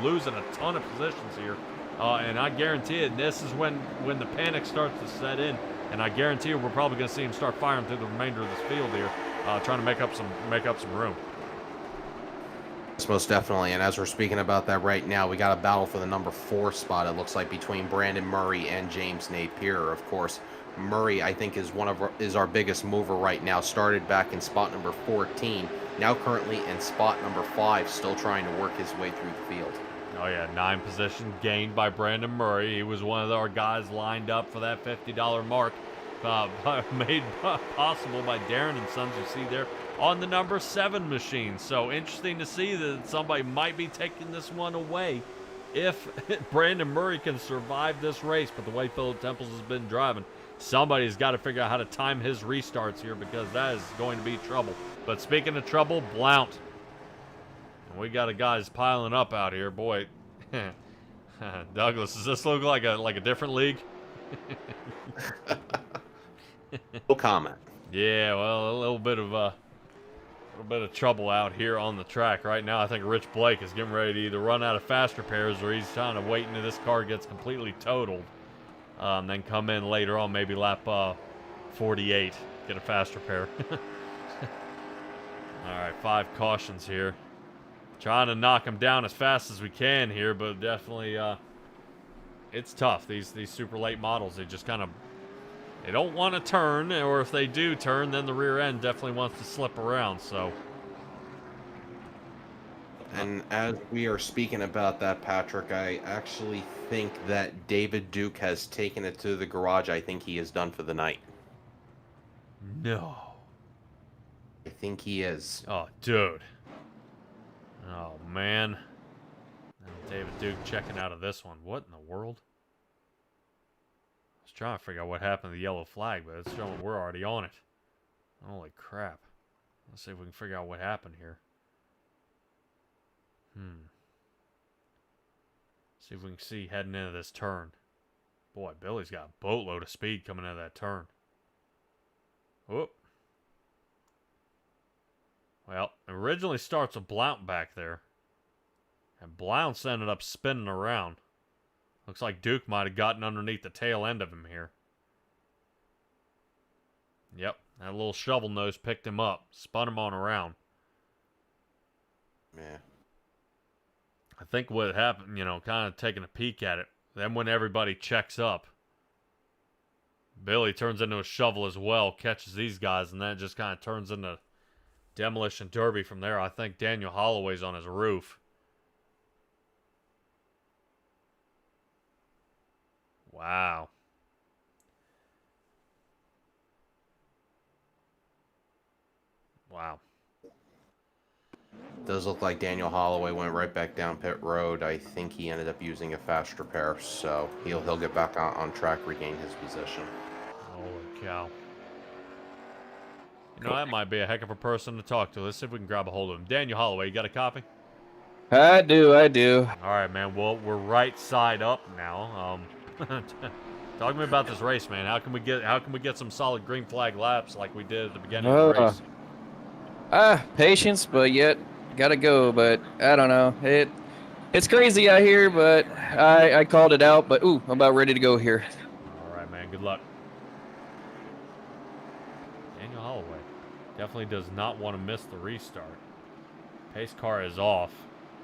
losing a ton of positions here. And I guarantee it, this is when the panic starts to set in. And I guarantee you we're probably going to see him start firing through the remainder of this field here, trying to make up some room. Most definitely, and as we're speaking about that right now, we got a battle for the number 4 spot, it looks like, between Brandon Murray and James Napier. Of course, Murray, I think, is our biggest mover right now. Started back in spot number 14, now currently in spot number 5, still trying to work his way through the field. Oh yeah, 9 positions gained by Brandon Murray. He was one of our guys lined up for that $50 mark, made possible by Darren and Sons, you see there on the number 7 machine. So interesting to see that somebody might be taking this one away if Brandon Murray can survive this race. But the way Philip Temples has been driving, somebody's got to figure out how to time his restarts here, because that is going to be trouble. But speaking of trouble, Blount. And we got a guys piling up out here. Boy, Douglas, does this look like a different league? No comment. Yeah, well, a little bit of trouble out here on the track right now. I think Rich Blake is getting ready to either run out of fast repairs, or he's trying to wait until this car gets completely totaled, then come in later on, maybe lap 48, get a fast repair. All right, 5 cautions here. Trying to knock them down as fast as we can here, but definitely it's tough. These super late models, they just kind of, they don't want to turn, or if they do turn, then the rear end definitely wants to slip around. So, and as we are speaking about that, Patrick, I actually think that David Duke has taken it to the garage. I think he is done for the night. No. I think he is. Oh, dude. Oh, man. Now David Duke checking out of this one. What in the world? I was trying to figure out what happened to the yellow flag, but it's showing we're already on it. Holy crap. Let's see if we can figure out what happened here. See if we can see heading into this turn. Boy, Billy's got a boatload of speed coming out of that turn. Whoop. Well, it originally starts with Blount back there. And Blount's ended up spinning around. Looks like Duke might have gotten underneath the tail end of him here. Yep, that little shovel nose picked him up. Spun him on around. Yeah. I think what happened, you know, kind of taking a peek at it. Then when everybody checks up, Billy turns into a shovel as well, catches these guys, and then it just kind of turns into demolition derby from there. I think Daniel Holloway's on his roof. Wow. Wow. Does look like Daniel Holloway went right back down pit road. I think he ended up using a fast repair, so he'll get back on track, regain his position. Holy cow. You know, that might be a heck of a person to talk to. Let's see if we can grab a hold of him. Daniel Holloway, you got a copy? I do. All right, man. Well, we're right side up now. Talk to me about this race, man. How can we get some solid green flag laps like we did at the beginning of the race? Patience, but yet gotta go. But I don't know. It's crazy out here, but I called it out. But ooh, I'm about ready to go here. All right, man. Good luck. Daniel Holloway definitely does not want to miss the restart. Pace car is off.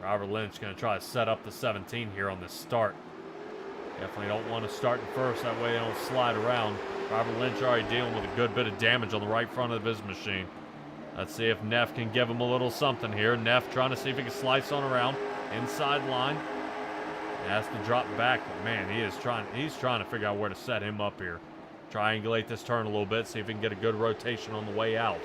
Robert Lynch going to try to set up the 17 here on this start. Definitely don't want to start in first. That way they don't slide around. Robert Lynch already dealing with a good bit of damage on the right front of his machine. Let's see if Neff can give him a little something here. Neff trying to see if he can slice on around. Inside line. He has to drop back, but man, he's trying to figure out where to set him up here. Triangulate this turn a little bit, see if he can get a good rotation on the way out.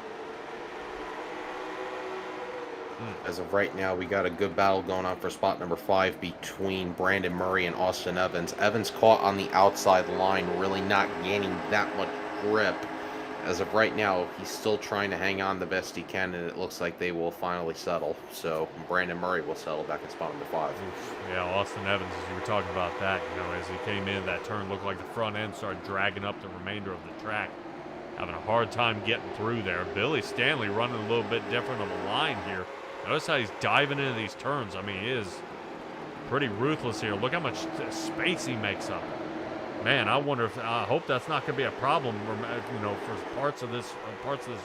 As of right now, we got a good battle going on for spot number 5 between Brandon Murray and Austin Evans. Evans caught on the outside line, really not gaining that much grip. As of right now, he's still trying to hang on the best he can, and it looks like they will finally settle. So Brandon Murray will settle back in spot number 5. Yeah, Austin Evans, as you were talking about that, you know, as he came in, that turn looked like the front end started dragging up the remainder of the track. Having a hard time getting through there. Billy Stanley running a little bit different of a line here. Notice how he's diving into these turns. I mean, he is pretty ruthless here. Look how much space he makes up. Man, I hope that's not going to be a problem, you know, for parts of this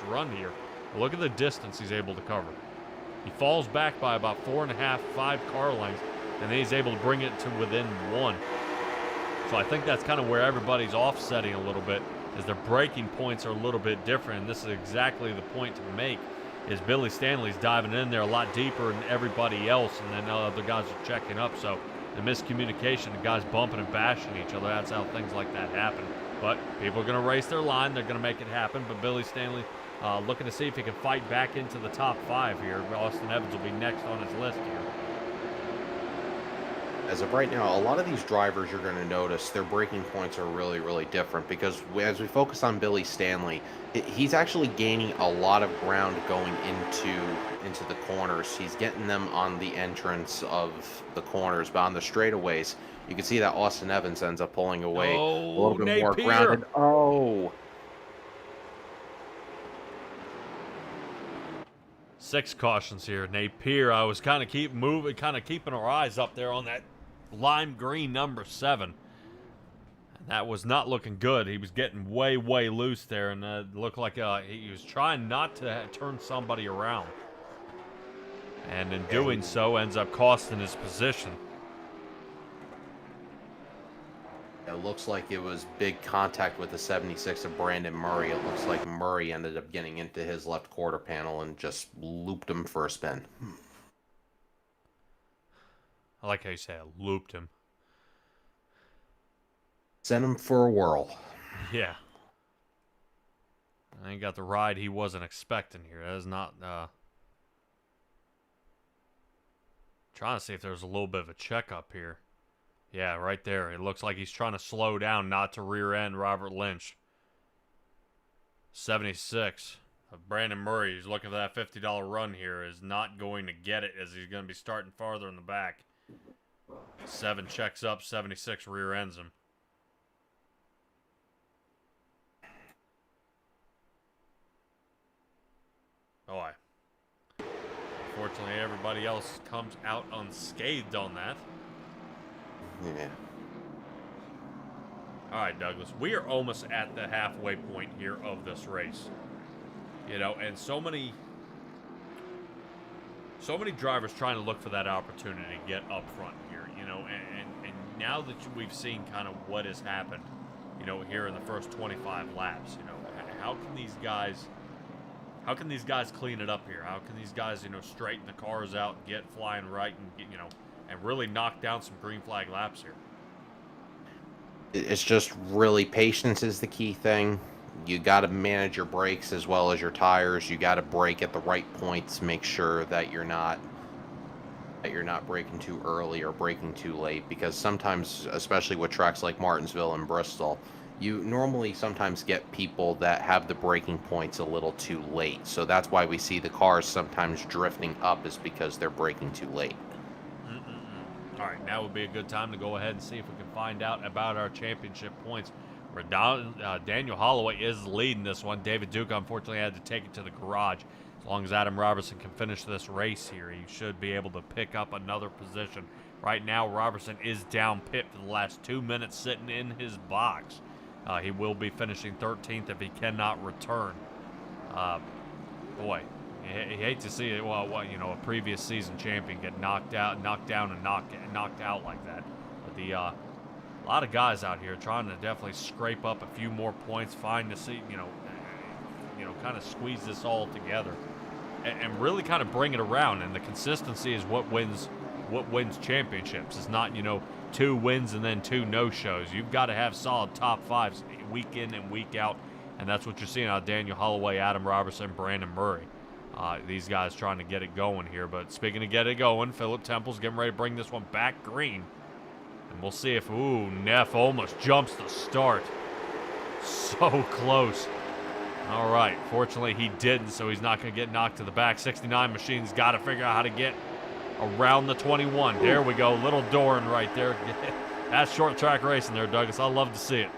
run here. Look at the distance he's able to cover. He falls back by about 4.5, 5 car lengths, and then he's able to bring it to within 1. So I think that's kind of where everybody's offsetting a little bit, is their braking points are a little bit different, and this is exactly the point to make. Is Billy Stanley's diving in there a lot deeper than everybody else, and then other guys are checking up. So the miscommunication, the guys bumping and bashing each other, that's how things like that happen. But people are going to race their line. They're going to make it happen. But Billy Stanley looking to see if he can fight back into the top 5 here. Austin Evans will be next on his list here. As of right now, a lot of these drivers, you're going to notice their braking points are really, really different, because as we focus on Billy Stanley, he's actually gaining a lot of ground going into the corners. He's getting them on the entrance of the corners, but on the straightaways, you can see that Austin Evans ends up pulling away a little bit more grounded. Oh! 6 cautions here. Napier, I was kind of keeping our eyes up there on that lime green number 7. And that was not looking good. He was getting way, way loose there, and it looked like he was trying not to turn somebody around. And in doing so, ends up costing his position. It looks like it was big contact with the 76 of Brandon Murray. It looks like Murray ended up getting into his left quarter panel and just looped him for a spin. I like how you say it, looped him. Sent him for a whirl. Yeah. I ain't got the ride he wasn't expecting here. That is not... Trying to see if there's a little bit of a checkup here. Yeah, right there. It looks like he's trying to slow down, not to rear end Robert Lynch. 76. Brandon Murray, who's looking for that $50 run here, is not going to get it as he's going to be starting farther in the back. 7 checks up, 76 rear ends him. Boy. Unfortunately, everybody else comes out unscathed on that. Yeah. All right, Douglas, we are almost at the halfway point here of this race. You know, and so many drivers trying to look for that opportunity to get up front here, you know, and now that we've seen kind of what has happened, you know, here in the first 25 laps, you know, how can these guys clean it up here? How can these guys, you know, straighten the cars out, get flying right, and get, you know, and really knock down some green flag laps here? It's just really patience is the key thing. You got to manage your brakes as well as your tires. You got to brake at the right points. Make sure that you're not braking too early or braking too late, because sometimes, especially with tracks like Martinsville and Bristol, you normally sometimes get people that have the braking points a little too late. So that's why we see the cars sometimes drifting up, is because they're braking too late. All right, now would be a good time to go ahead and see if we can find out about our championship points. Where Daniel Holloway is leading this one. David Duke, unfortunately, had to take it to the garage. As long as Adam Robertson can finish this race here, he should be able to pick up another position. Right now, Robertson is down pit for the last 2 minutes sitting in his box. He will be finishing 13th if he cannot return. Boy, you hate to see it. Well, you know, a previous season champion get knocked down, and knocked out like that. But a lot of guys out here trying to definitely scrape up a few more points, find to see, you know, kind of squeeze this all together, and really kind of bring it around. And the consistency is what wins championships. It's not, you know, 2 wins and then 2 no-shows. You've got to have solid top 5s week in and week out, and that's what you're seeing out of Daniel Holloway, Adam Robertson, Brandon Murray. These guys trying to get it going here. But speaking of get it going, Philip Temple's getting ready to bring this one back green. And we'll see if, Neff almost jumps the start. So close. All right, fortunately he didn't, so he's not going to get knocked to the back. 69 Machine's got to figure out how to get around the 21. There we go, little Doran right there. That's short track racing there, Douglas. I love to see it.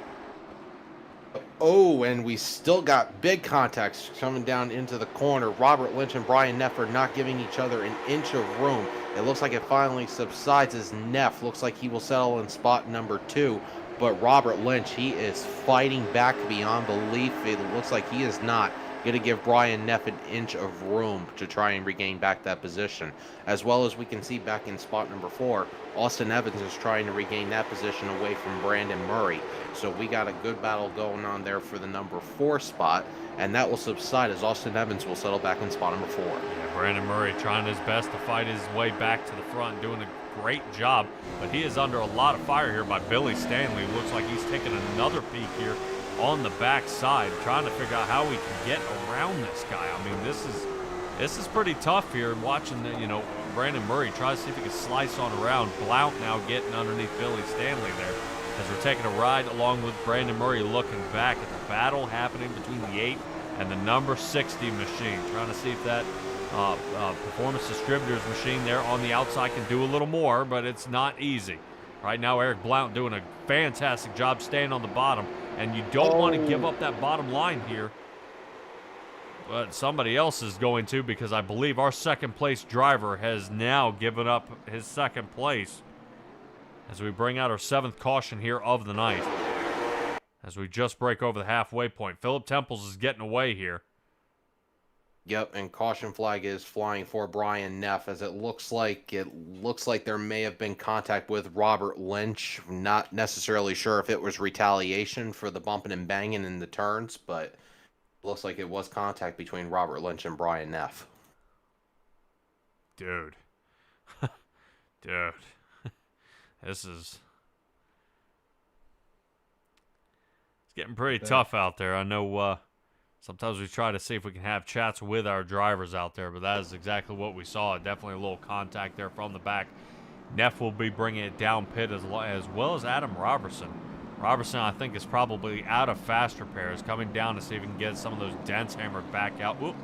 Oh, and we still got big contacts coming down into the corner. Robert Lynch and Brian Neff are not giving each other an inch of room. It looks like it finally subsides as Neff looks like he will settle in spot number 2. But Robert Lynch, he is fighting back beyond belief. It looks like he is not going to give Brian Neff an inch of room to try and regain back that position. As well as we can see back in spot number 4, Austin Evans is trying to regain that position away from Brandon Murray. So we got a good battle going on there for the number 4 spot, and that will subside as Austin Evans will settle back in spot number 4. Yeah, Brandon Murray trying his best to fight his way back to the front, doing a great job, but he is under a lot of fire here by Billy Stanley. Looks like he's taking another peek here on the backside, trying to figure out how he can get around this guy. I mean, this is pretty tough here. Watching the, you know, Brandon Murray try to see if he can slice on around. Blount now getting underneath Billy Stanley there as we're taking a ride along with Brandon Murray, looking back at the battle happening between the 8 and the number 60 machine, trying to see if that Performance Distributors machine there on the outside can do a little more, but it's not easy. Right now, Eric Blount doing a fantastic job staying on the bottom, and you don't want to give up that bottom line here. But somebody else is going to, because I believe our second place driver has now given up his second place as we bring out our 7th caution here of the night. As we just break over the halfway point. Philip Temples is getting away here. Yep, and caution flag is flying for Brian Neff, as it looks like there may have been contact with Robert Lynch. Not necessarily sure if it was retaliation for the bumping and banging in the turns, but it looks like it was contact between Robert Lynch and Brian Neff. Dude. Dude. This is... It's getting pretty tough out there. I know sometimes we try to see if we can have chats with our drivers out there, but that is exactly what we saw. Definitely a little contact there from the back. Neff will be bringing it down pit as well as Adam Robertson. Robertson, I think, is probably out of fast repairs, coming down to see if he can get some of those dents hammered back out. Whoop.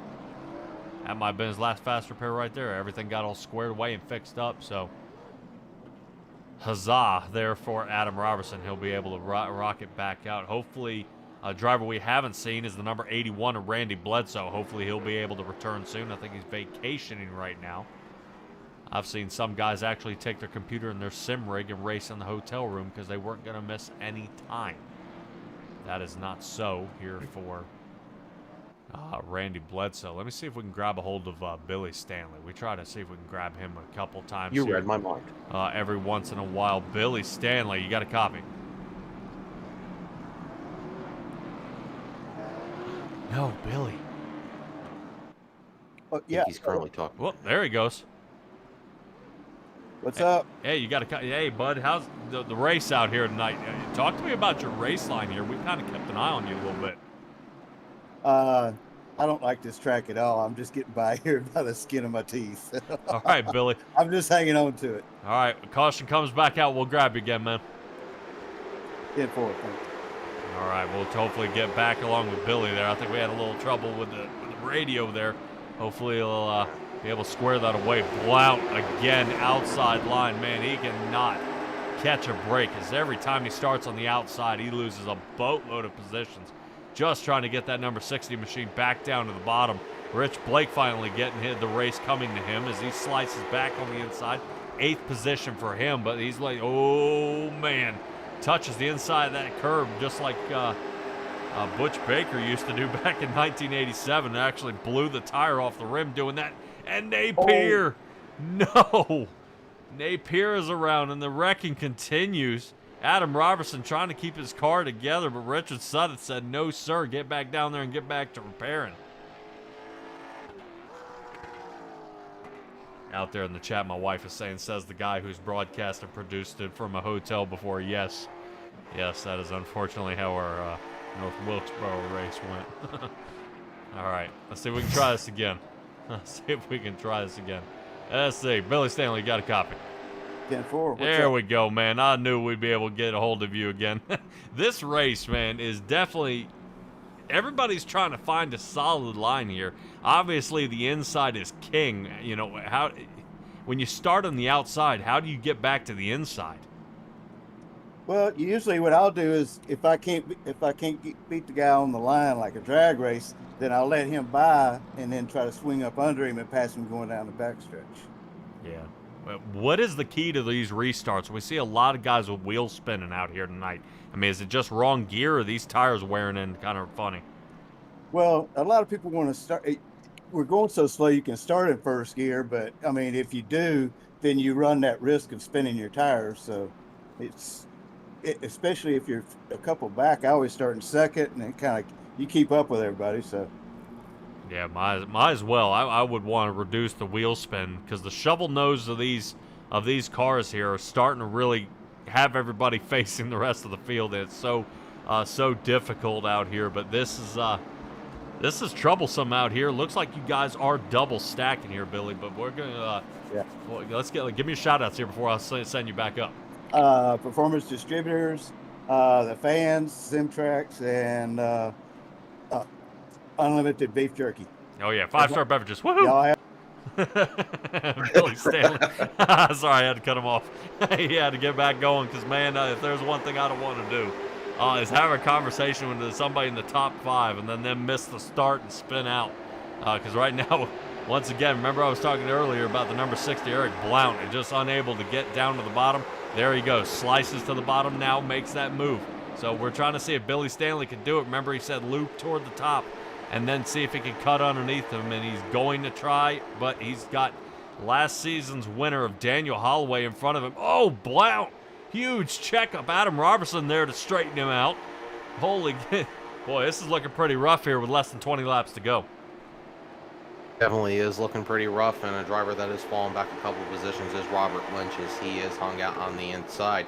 That might have been his last fast repair right there. Everything got all squared away and fixed up, so huzzah there for Adam Robertson. He'll be able to rock it back out. Hopefully, a driver we haven't seen is the number 81 of Randy Bledsoe. Hopefully, he'll be able to return soon. I think he's vacationing right now. I've seen some guys actually take their computer and their sim rig and race in the hotel room because they weren't going to miss any time. That is not so here for Randy Bledsoe. Let me see if we can grab a hold of Billy Stanley. We try to see if we can grab him a couple times. You here. read my mind. Every once in a while. Billy Stanley, you got a copy? No, Billy. I think he's currently talking. Well, there he goes. What's up? Hey, you got a hey, bud. How's the race out here tonight? Talk to me about your race line here. We kind of kept an eye on you a little bit. I don't like this track at all. I'm just getting by here by the skin of my teeth. All right, Billy. I'm just hanging on to it. All right, caution comes back out. We'll grab you again, man. Get forward. Thank you. All right, we'll hopefully get back along with Billy there. I think we had a little trouble with the radio there. Hopefully he'll be able to square that away. Blount again, outside line. Man, he cannot catch a break, as every time he starts on the outside, he loses a boatload of positions. Just trying to get that number 60 machine back down to the bottom. Rich Blake finally getting the race coming to him as he slices back on the inside. 8th position for him, but he's like, oh man, touches the inside of that curb just like Butch Baker used to do back in 1987. Actually blew the tire off the rim doing that. And Napier, no. Napier is around and the wrecking continues. Adam Robertson trying to keep his car together, but Richard Sutton said, no, sir, get back down there and get back to repairing. Out there in the chat, my wife is saying, says the guy who's broadcast and produced it from a hotel before. Yes, that is unfortunately how our North Wilkesboro race went. All right, let's see if we can try this again. Let's see. Billy Stanley, got a copy. 10-4. There we go, man. I knew we'd be able to get a hold of you again. This race, man, is definitely... Everybody's trying to find a solid line here. Obviously, the inside is king. You know, when you start on the outside, how do you get back to the inside? Well, usually what I'll do is if I can't beat the guy on the line like a drag race, then I'll let him by and then try to swing up under him and pass him going down the backstretch. Yeah. What is the key to these restarts? We see a lot of guys with wheels spinning out here tonight. I mean, is it just wrong gear or are these tires wearing in kind of funny? Well, a lot of people want to start. We're going so slow you can start in first gear, but I mean, if you do, then you run that risk of spinning your tires. So especially if you're a couple back, I always start in second and then kind of you keep up with everybody. So. Yeah, might as well. I would want to reduce the wheel spin because the shovel nose of these cars here are starting to really have everybody facing the rest of the field. It's so difficult out here, but this is troublesome out here. Looks like you guys are double stacking here, Billy. But we're gonna well, give me a shout outs here before I send you back up. Performance Distributors, the fans, Simtrax, and Unlimited Beef Jerky. Oh yeah, 5-star beverages. Woohoo! Y'all have Billy Stanley. Sorry, I had to cut him off. He had to get back going because, man, if there's one thing I don't want to do is have a conversation with somebody in the top 5 and then them miss the start and spin out. Because right now, once again, remember I was talking earlier about the number 60, Eric Blount, and just unable to get down to the bottom. There he goes. Slices to the bottom now, makes that move. So we're trying to see if Billy Stanley can do it. Remember he said loop toward the top and then see if he can cut underneath him, and he's going to try, but he's got last season's winner of Daniel Holloway in front of him. Oh, Blount! Huge checkup. Adam Robertson there to straighten him out. Holy, boy, this is looking pretty rough here with less than 20 laps to go. Definitely is looking pretty rough, and a driver that has fallen back a couple positions is Robert Lynch, as he is hung out on the inside.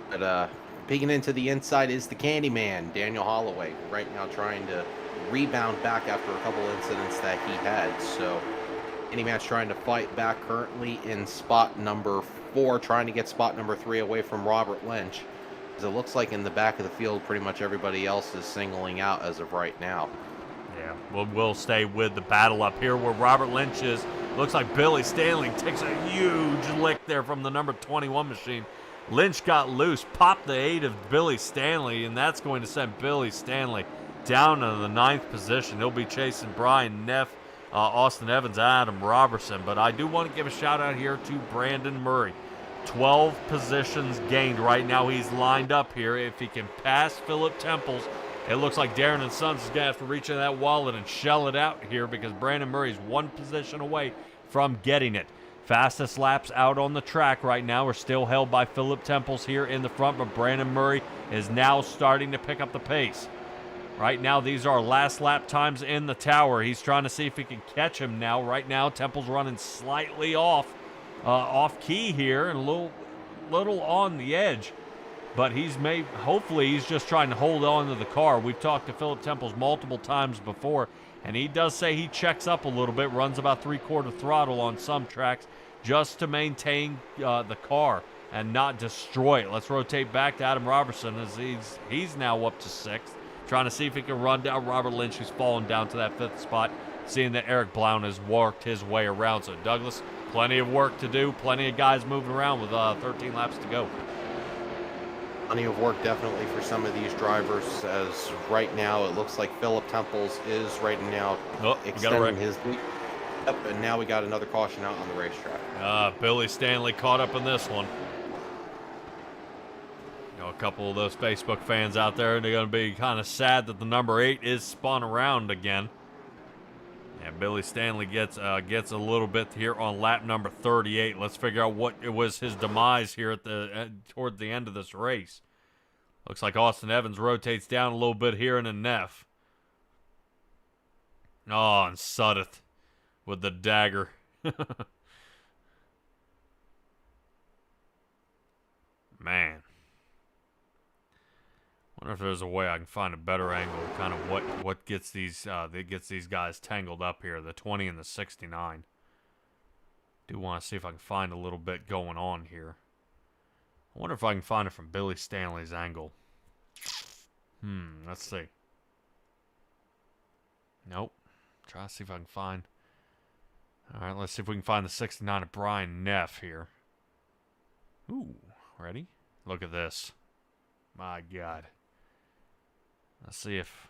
But peeking into the inside is the Candyman, Daniel Holloway, right now trying to rebound back after a couple incidents that he had. So Candyman's trying to fight back, currently in spot number 4, trying to get spot number 3 away from Robert Lynch. It looks like in the back of the field, pretty much everybody else is singling out as of right now. Yeah, we'll stay with the battle up here where Robert Lynch is. Looks like Billy Stanley takes a huge lick there from the number 21 machine. Lynch got loose, popped the 8 of Billy Stanley, and that's going to send Billy Stanley down into the 9th position. He'll be chasing Brian Neff, Austin Evans, Adam Robertson. But I do want to give a shout out here to Brandon Murray. 12 positions gained right now. He's lined up here. If he can pass Philip Temples, it looks like Darren and Sons is going to have to reach in that wallet and shell it out here because Brandon Murray's 1 position away from getting it. Fastest laps out on the track right now are still held by Philip Temples here in the front, but Brandon Murray is now starting to pick up the pace. Right now, these are last lap times in the tower. He's trying to see if he can catch him now. Right now, Temples running slightly off key here and a little on the edge. But hopefully he's just trying to hold on to the car. We've talked to Philip Temples multiple times before, and he does say he checks up a little bit, runs about 3/4 throttle on some tracks just to maintain the car and not destroy it. Let's rotate back to Adam Robertson as he's now up to 6th, trying to see if he can run down Robert Lynch, who's fallen down to that 5th spot, seeing that Eric Blount has worked his way around. So Douglas, plenty of work to do, plenty of guys moving around with 13 laps to go. Plenty of work definitely for some of these drivers, as right now it looks like Philip Temples is right now extending his lead. Yep, and now we got another caution out on the racetrack. Billy Stanley caught up in this one. A couple of those Facebook fans out there, they're going to be kind of sad that the number 8 is spun around again. And Billy Stanley gets a little bit here on lap number 38. Let's figure out what it was his demise here at toward the end of this race. Looks like Austin Evans rotates down a little bit here in a Neff. Oh, and Suddeth with the dagger. Man. Wonder if there's a way I can find a better angle, kind of what gets these guys tangled up here, the 20 and the 69. Do want to see if I can find a little bit going on here. I wonder if I can find it from Billy Stanley's angle. Let's see. Nope. Try to see if I can find. All right, let's see if we can find the 69 of Brian Neff here. Ooh, ready? Look at this. My God. Let's see if...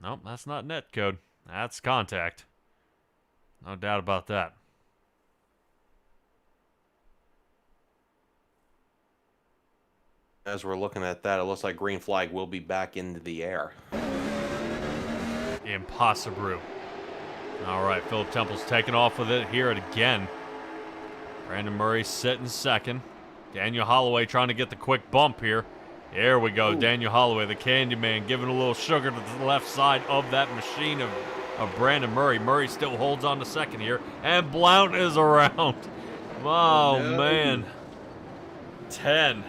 Nope, that's not net code. That's contact. No doubt about that. As we're looking at that, it looks like green flag will be back into the air. Impossible. All right, Philip Temple's taking off with it here again. Brandon Murray sitting second. Daniel Holloway trying to get the quick bump here. There we go. Ooh. Daniel Holloway, the candy man, giving a little sugar to the left side of that machine of Brandon Murray. Murray still holds on to second here, and Blount is around. Oh, no. Man. 10.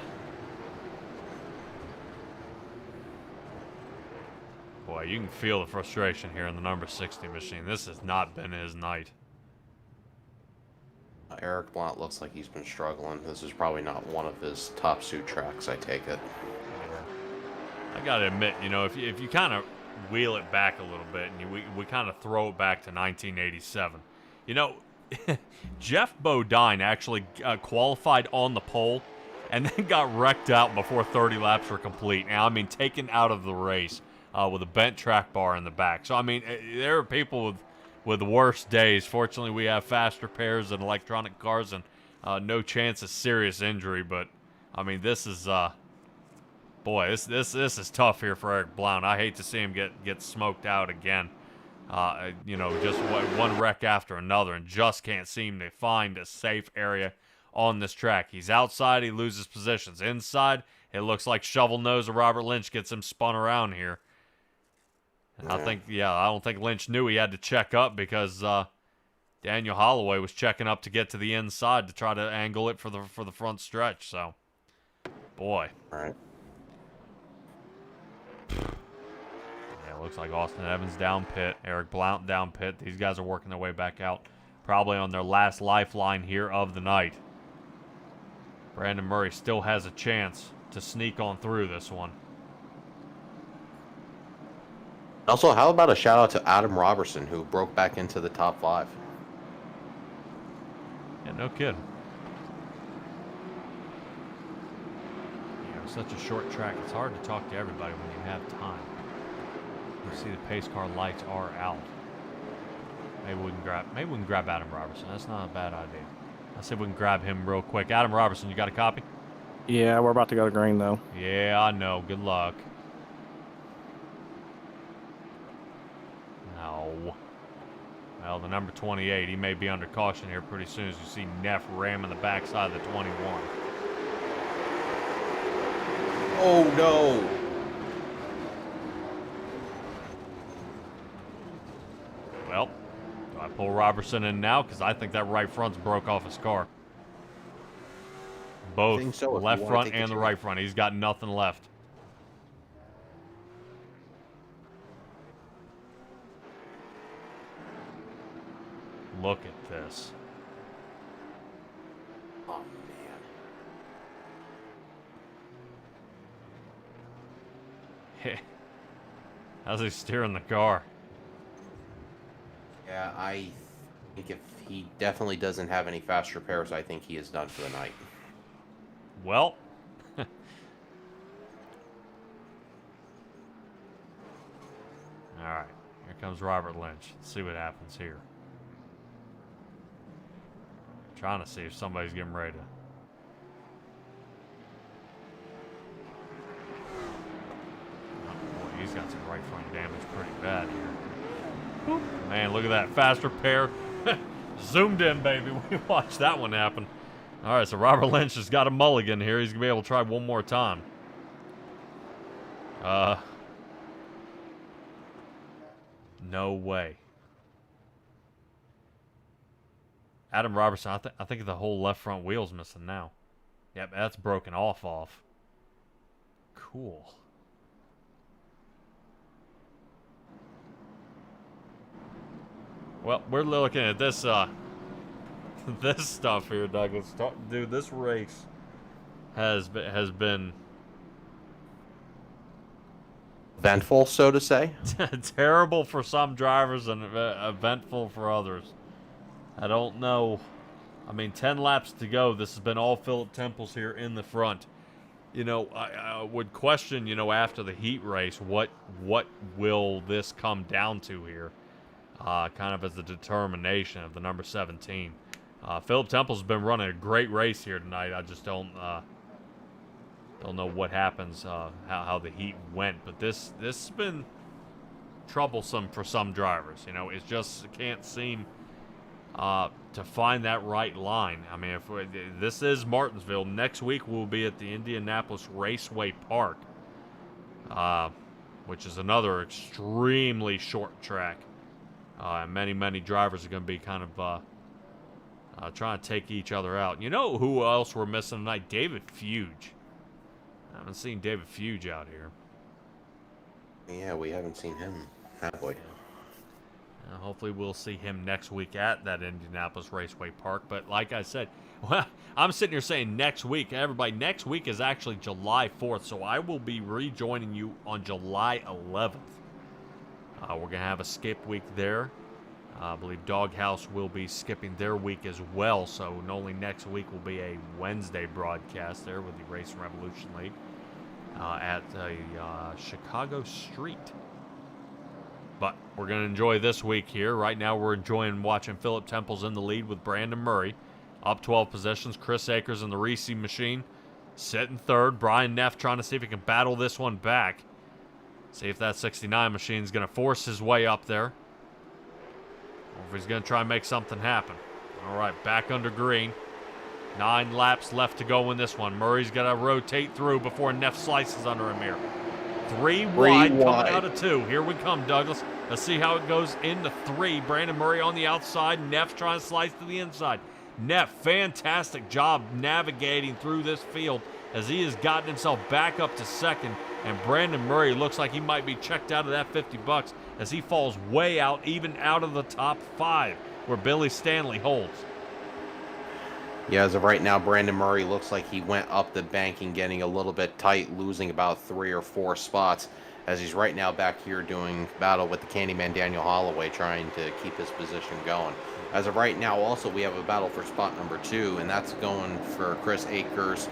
Boy, you can feel the frustration here in the number 60 machine. This has not been his night. Eric Blount looks like he's been struggling. This is probably not one of his top suit tracks, I take it. Yeah. I gotta admit, you know, if you kind of wheel it back a little bit and we kind of throw it back to 1987, you know, Jeff Bodine actually qualified on the pole and then got wrecked out before 30 laps were complete. Now, I mean, taken out of the race with a bent track bar in the back. So, I mean, there are people with worse days. Fortunately, we have fast repairs and electronic cars and no chance of serious injury. But I mean, this is boy, this is tough here for Eric Blount. I hate to see him get smoked out again. You know, just one wreck after another, and just can't seem to find a safe area on this track. He's outside, he loses positions. Inside, it looks like shovel nose of Robert Lynch gets him spun around here. I don't think Lynch knew he had to check up because Daniel Holloway was checking up to get to the inside to try to angle it for the front stretch. So, boy. All right. Yeah, it looks like Austin Evans down pit, Eric Blount down pit. These guys are working their way back out, probably on their last lifeline here of the night. Brandon Murray still has a chance to sneak on through this one. Also, how about a shout out to Adam Robertson, who broke back into the top 5? Yeah, no kidding. Such a short track, it's hard to talk to everybody when you have time. You see the pace car lights are out. Maybe we can grab Adam Robertson. That's not a bad idea. I said we can grab him real quick. Adam Robertson, you got a copy? Yeah, we're about to go to green though. Yeah, I know. Good luck. No. Well, the number 28, he may be under caution here pretty soon as you see Neff ramming the backside of the 21. Oh, no. Well, do I pull Robertson in now? Because I think that right front's broke off his car. Both think so, the if you left wanna front take a and the try. right front. He's got nothing left. Look at this. Oh, man. How's he steering the car? Yeah, I think if he definitely doesn't have any fast repairs, I think he is done for the night. Well, all right. Here comes Robert Lynch. Let's see what happens here. Trying to see if somebody's getting ready to. Oh boy, he's got some right front damage pretty bad here. Man, look at that. Fast repair. Zoomed in, baby. We watched that one happen. All right, so Robert Lynch has got a mulligan here. He's going to be able to try one more time. No way. Adam Robertson, I think the whole left front wheel's missing now. Yep, that's broken off. Cool. Well, we're looking at this this stuff here, Douglas. Dude, this race has been Eventful, so to say. terrible for some drivers and eventful for others. I don't know. I mean, 10 laps to go. This has been all Philip Temples here in the front. You know, I would question, you know, after the heat race, what will this come down to here? Kind of as a determination of the number 17. Philip Temple's been running a great race here tonight. I just don't know what happens, how the heat went. But this has been troublesome for some drivers. You know, it just can't seem to find that right line. I mean, this is Martinsville. Next week we'll be at the Indianapolis Raceway Park, which is another extremely short track. And many drivers are going to be kind of trying to take each other out. You know who else we're missing tonight? David Fuge. I haven't seen David Fuge out here. Yeah, we haven't seen him, have we? Hopefully we'll see him next week at that Indianapolis Raceway Park. But like I said, well, I'm sitting here saying next week. Everybody, next week is actually July 4th, so I will be rejoining you on July 11th. We're going to have a skip week there. I believe Doghouse will be skipping their week as well, so not only next week will be a Wednesday broadcast there with the Racing Revolution League at Chicago Street. But we're going to enjoy this week here. Right now we're enjoying watching Philip Temples in the lead with Brandon Murray. Up 12 positions. Chris Akers in the Reese machine sitting third. Brian Neff trying to see if he can battle this one back. See if that 69 machine is going to force his way up there. Or if he's going to try and make something happen. All right, back under green. 9 laps left to go in this one. Murray's got to rotate through before Neff slices under him here. 3 wide coming out of 2. Here we come, Douglas. Let's see how it goes into 3. Brandon Murray on the outside. Neff trying to slice to the inside. Neff, fantastic job navigating through this field as he has gotten himself back up to second. And Brandon Murray looks like he might be checked out of that $50 as he falls way out, even out of the top 5, where Billy Stanley holds. Yeah, as of right now, Brandon Murray looks like he went up the bank and getting a little bit tight, losing about 3 or 4 spots, as he's right now back here doing battle with the Candyman Daniel Holloway, trying to keep his position going. As of right now, also, we have a battle for spot number 2, and that's going for Chris Akers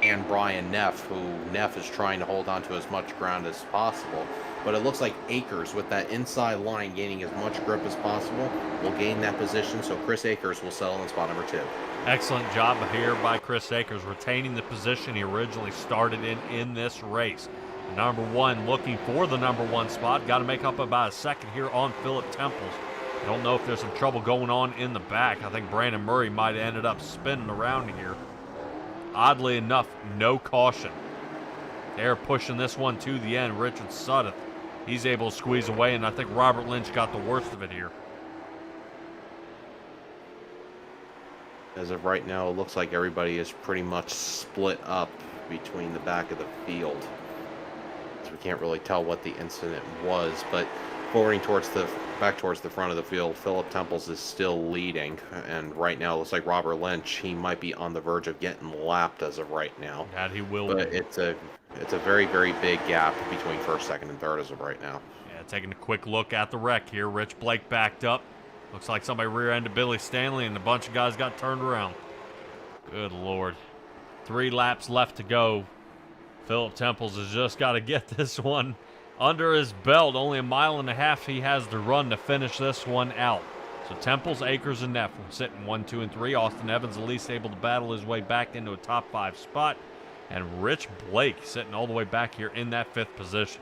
and Brian Neff, who Neff is trying to hold on to as much ground as possible. But it looks like Akers, with that inside line, gaining as much grip as possible, will gain that position, so Chris Akers will settle in spot number 2. Excellent job here by Chris Akers, retaining the position he originally started in this race. Number 1 looking for the number 1 spot. Got to make up about a second here on Philip Temples. I don't know if there's some trouble going on in the back. I think Brandon Murray might have ended up spinning around here. Oddly enough, no caution. They're pushing this one to the end. Richard Sudduth, he's able to squeeze away, and I think Robert Lynch got the worst of it here. As of right now, it looks like everybody is pretty much split up between the back of the field. So we can't really tell what the incident was, but forwarding back towards the front of the field, Philip Temples is still leading, and right now it looks like Robert Lynch, he might be on the verge of getting lapped as of right now. That he will. But it's a very, very big gap between first, second, and third as of right now. Yeah, taking a quick look at the wreck here. Rich Blake backed up. Looks like somebody rear-ended Billy Stanley, and a bunch of guys got turned around. Good Lord. 3 laps left to go. Philip Temples has just got to get this one under his belt. Only 1.5 miles he has to run to finish this one out. So Temples, Akers, and Neff will sit in 1, 2, and 3. Austin Evans at least able to battle his way back into a top 5 spot. And Rich Blake sitting all the way back here in that 5th position.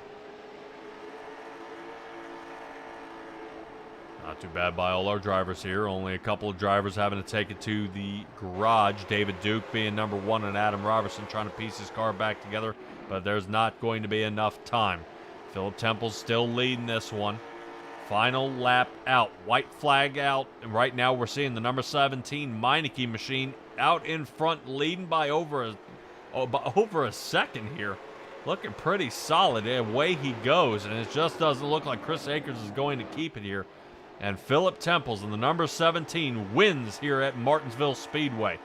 Not too bad by all our drivers here. Only a couple of drivers having to take it to the garage. David Duke being number 1 and Adam Robertson trying to piece his car back together. But there's not going to be enough time. Philip Temple's still leading this one. Final lap out. White flag out. And right now we're seeing the number 17 Meineke machine out in front, leading by over a second here. Looking pretty solid. Away he goes. And it just doesn't look like Chris Akers is going to keep it here. And Philip Temples in the number 17 wins here at Martinsville Speedway.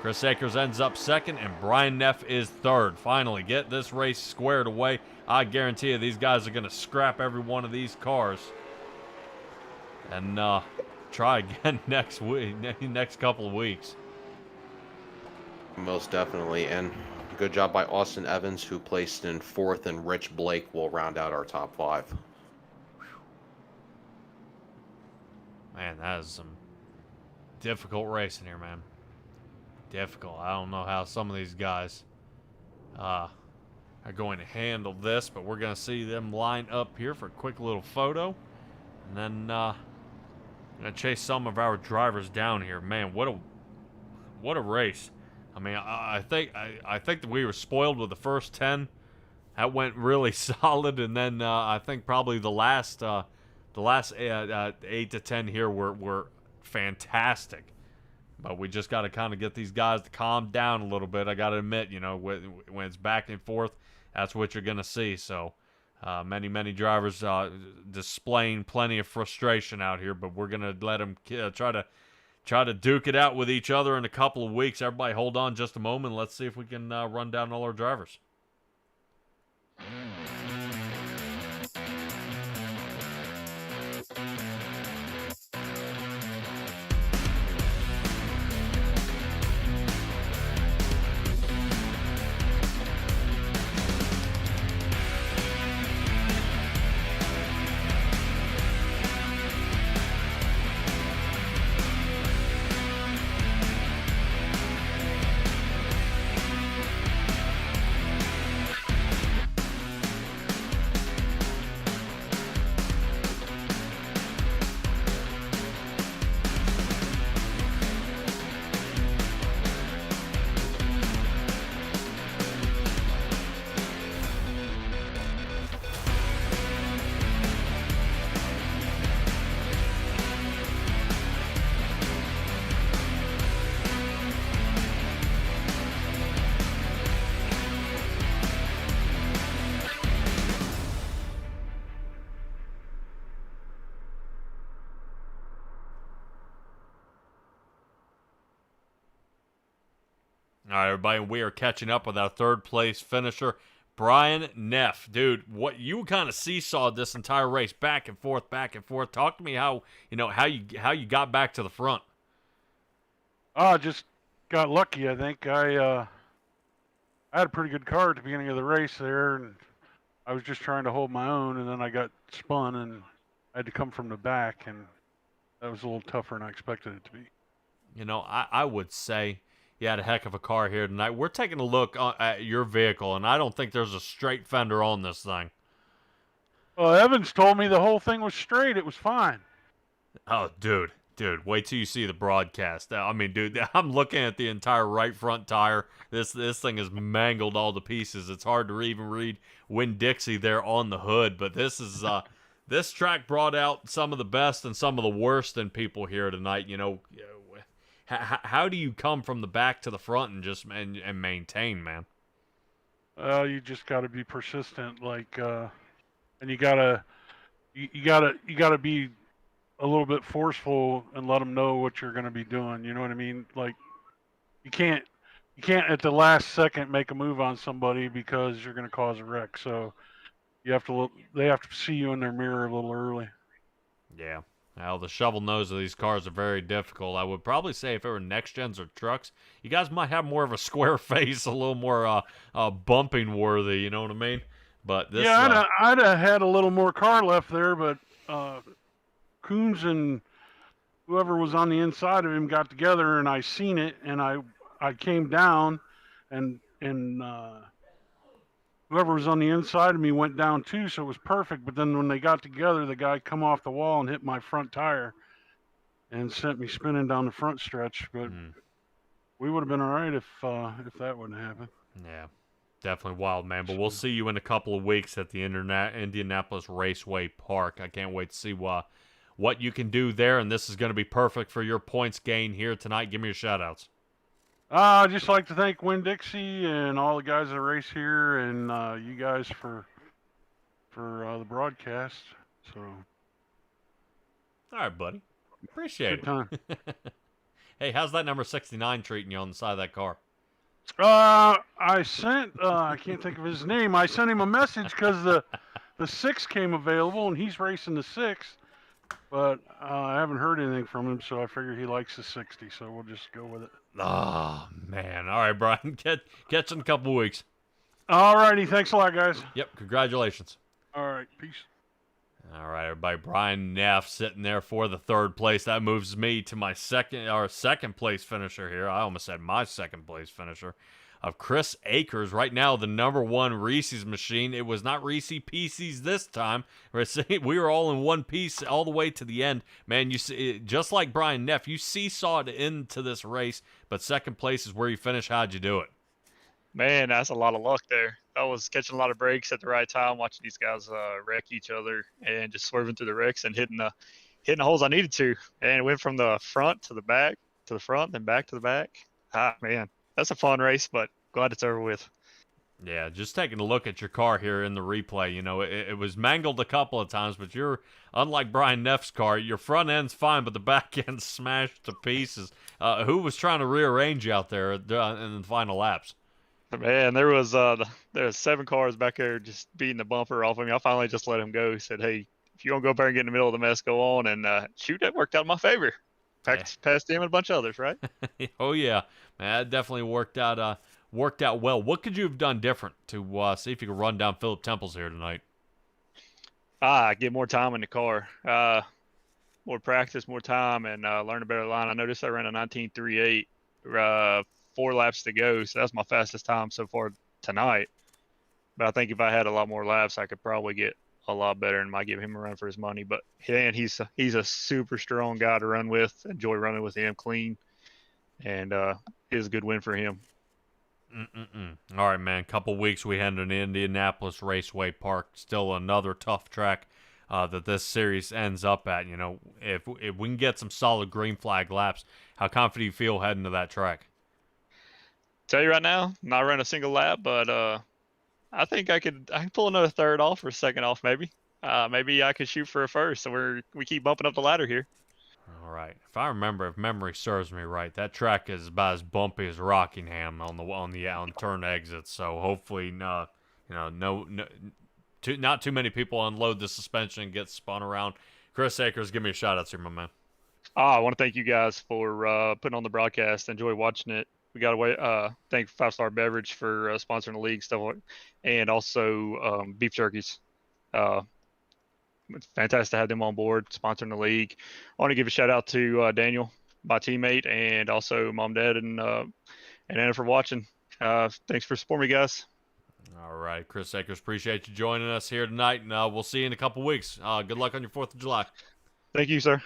Chris Akers ends up 2nd, and Brian Neff is 3rd. Finally, get this race squared away. I guarantee you these guys are going to scrap every one of these cars and try again next week, next couple of weeks. Most definitely, and good job by Austin Evans, who placed in 4th, and Rich Blake will round out our top 5. Man, that is some difficult racing here, man. Difficult. I don't know how some of these guys are going to handle this, but we're going to see them line up here for a quick little photo. And then I'm going to chase some of our drivers down here. Man, what a race. I mean, I think that we were spoiled with the first 10. That went really solid, and then I think probably the last 8 to 10 here were fantastic. But we just got to kind of get these guys to calm down a little bit. I got to admit, you know, when it's back and forth, that's what you're going to see. So many drivers displaying plenty of frustration out here, but we're going to let them try to duke it out with each other in a couple of weeks. Everybody hold on just a moment. Let's see if we can run down all our drivers. All right, everybody, we are catching up with our third place finisher, Brian Neff. Dude, what you kind of seesawed this entire race, back and forth, back and forth. Talk to me how you got back to the front. I just got lucky. I think I had a pretty good car at the beginning of the race there, and I was just trying to hold my own, and then I got spun, and I had to come from the back, and that was a little tougher than I expected it to be. You know, I would say you had a heck of a car here tonight. We're taking a look at your vehicle, and I don't think there's a straight fender on this thing. Well, Evans told me the whole thing was straight. It was fine. Oh, dude, wait till you see the broadcast. I mean, dude, I'm looking at the entire right front tire. This thing is mangled all to pieces. It's hard to even read Winn-Dixie there on the hood, but this is this track brought out some of the best and some of the worst in people here tonight. You know, how do you come from the back to the front and just and maintain, man? You just got to be persistent, and you gotta be a little bit forceful and let them know what you're going to be doing. You know what I mean? Like, you can't at the last second make a move on somebody because you're going to cause a wreck. So they have to see you in their mirror a little early. Yeah. Well, the shovel nose of these cars are very difficult. I would probably say if it were next gens or trucks, you guys might have more of a square face, a little more bumping worthy. You know what I mean? But this, yeah, I'd have had a little more car left there, but Coombs and whoever was on the inside of him got together, and I seen it, and I came down, and whoever was on the inside of me went down too, so it was perfect. But then when they got together, the guy come off the wall and hit my front tire and sent me spinning down the front stretch. But we would have been all right if that wouldn't happen. Yeah, definitely wild, man. But we'll see you in a couple of weeks at the Indianapolis Raceway Park. I can't wait to see what you can do there, and this is going to be perfect for your points gain here tonight. Give me your shout-outs. I'd just like to thank Winn-Dixie and all the guys that race here, and you guys for the broadcast. So, all right, buddy. Appreciate good time. Hey, how's that number 69 treating you on the side of that car? I sent I can't think of his name. I sent him a message because the 6 came available, and he's racing the 6. But I haven't heard anything from him, so I figured he likes the 60, so we'll just go with it. Oh, man. All right, Brian. Catch you in a couple of weeks. All righty. Thanks a lot, guys. Yep. Congratulations. All right. Peace. All right, everybody. Brian Neff sitting there for the third place. That moves me to my second place finisher here. I almost said my second place finisher of Chris Akers. Right now, the number one Reese's machine. It was not Reese Pieces this time. We were all in one piece all the way to the end. Man, you see, just like Brian Neff, you seesawed into this race, but second place is where you finish. How'd you do it? Man, that's a lot of luck there. I was catching a lot of breaks at the right time, watching these guys wreck each other and just swerving through the wrecks and hitting the holes I needed to. And it went from the front to the back to the front, then back to the back. Man, that's a fun race, but glad it's over with. Yeah, just taking a look at your car here in the replay, you know, it was mangled a couple of times, but unlike Brian Neff's car, your front end's fine, but the back end's smashed to pieces. Who was trying to rearrange you out there in the final laps? Man, there was 7 cars back there just beating the bumper off of me. I finally just let him go. He said, "Hey, if you want to go up there and get in the middle of the mess, go on." And shoot, that worked out in my favor. Passed him and a bunch of others, right? Oh yeah, man, that definitely worked out well. What could you have done different to see if you could run down Philip Temples here tonight? Get more time in the car, more practice, more time, and learn a better line. I noticed I ran a 19.38. 4 laps to go, so that's my fastest time so far tonight. But I think if I had a lot more laps, I could probably get a lot better and might give him a run for his money. But yeah, he's a super strong guy to run with. Enjoy running with him, clean, and it is a good win for him. All right, man. Couple weeks we head to Indianapolis Raceway Park. Still another tough track that this series ends up at. You know, if we can get some solid green flag laps, how confident do you feel heading to that track? Tell you right now, not run a single lap, but I think I can pull another third off or second off maybe. Maybe I could shoot for a first, so we keep bumping up the ladder here. All right. If I remember, if memory serves me right, that track is about as bumpy as Rockingham on turn exits. So hopefully, not too many people unload the suspension and get spun around. Chris Akers, give me a shout out here, my man. I want to thank you guys for putting on the broadcast. Enjoy watching it. We got to thank 5 Star Beverage for sponsoring the league stuff, and also Beef Jerkies. It's fantastic to have them on board sponsoring the league. I want to give a shout out to Daniel, my teammate, and also Mom, Dad, and Anna for watching. Thanks for supporting me, guys. All right, Chris Akers, appreciate you joining us here tonight, and we'll see you in a couple weeks. Good luck on your 4th of July. Thank you, sir.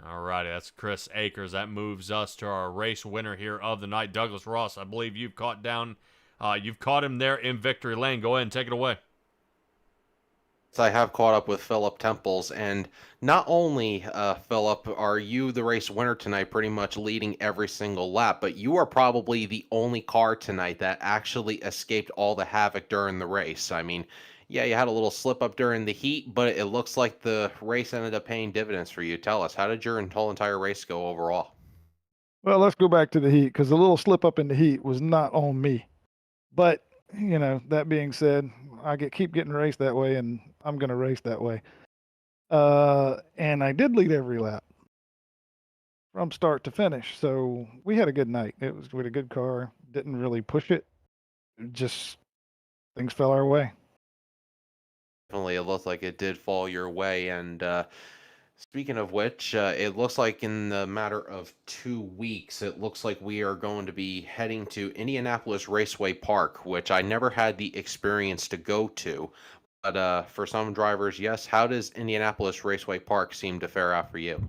All righty, that's Chris Akers. That moves us to our race winner here of the night, Douglas Ross. I believe you've caught him there in victory lane. Go ahead and take it away. I have caught up with Philip Temples, and not only, Philip, are you the race winner tonight, pretty much leading every single lap, but you are probably the only car tonight that actually escaped all the havoc during the race. I mean, yeah, you had a little slip up during the heat, but it looks like the race ended up paying dividends for you. Tell us, how did your whole entire race go overall? Well, let's go back to the heat, because the little slip up in the heat was not on me. But, that being said, I keep getting raced that way, and I'm going to race that way. And I did lead every lap from start to finish. So we had a good night. We had a good car. Didn't really push it. Just things fell our way. Definitely, it looked like it did fall your way. And speaking of which, it looks like in the matter of 2 weeks, it looks like we are going to be heading to Indianapolis Raceway Park, which I never had the experience to go to. But for some drivers, yes. How does Indianapolis Raceway Park seem to fare out for you?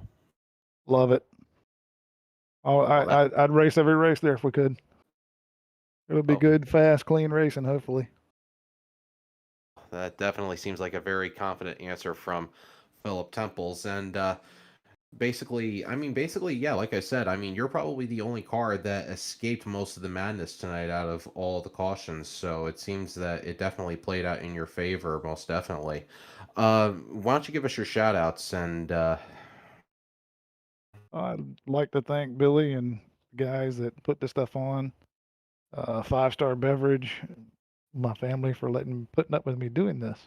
Love it. I'd race every race there if we could. It would be good, fast, clean racing, hopefully. That definitely seems like a very confident answer from Philip Temples. And basically, yeah, like I said, you're probably the only car that escaped most of the madness tonight out of all the cautions. So it seems that it definitely played out in your favor, most definitely. Why don't you give us your shout outs? And I'd like to thank Billy and guys that put this stuff on. 5 Star Beverage, my family for putting up with me doing this.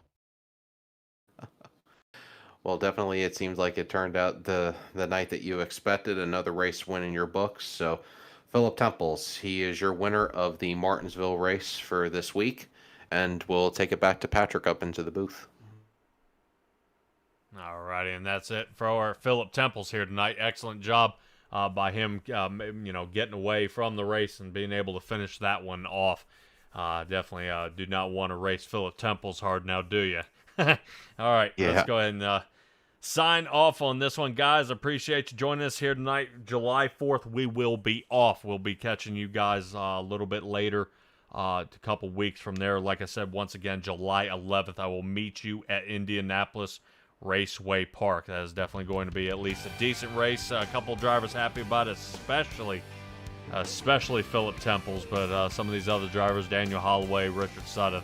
Well, definitely, it seems like it turned out the night that you expected, another race win in your books. So, Philip Temples, he is your winner of the Martinsville race for this week, and we'll take it back to Patrick up into the booth. All righty, and that's it for our Philip Temples here tonight. Excellent job by him, getting away from the race and being able to finish that one off. Definitely do not want to race Philip Temples hard now, do you? All right, Yeah. Let's go ahead and sign off on this one, guys. Appreciate you joining us here tonight. July 4th, we will be off. We'll be catching you guys a little bit later, a couple weeks from there. Like I said, once again, July 11th, I will meet you at Indianapolis Raceway Park. That is definitely going to be at least a decent race. A couple drivers happy about it, especially Philip Temples, but some of these other drivers, Daniel Holloway, Richard Sutton,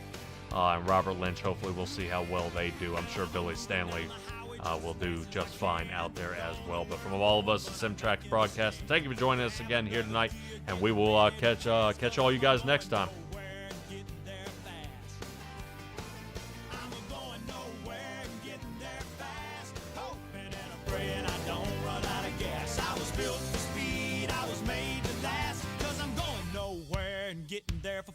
and Robert Lynch, hopefully we'll see how well they do. I'm sure Billy Stanley will do just fine out there as well. But from all of us at SimTrax Broadcast, thank you for joining us again here tonight, and we will catch all you guys next time. Getting there for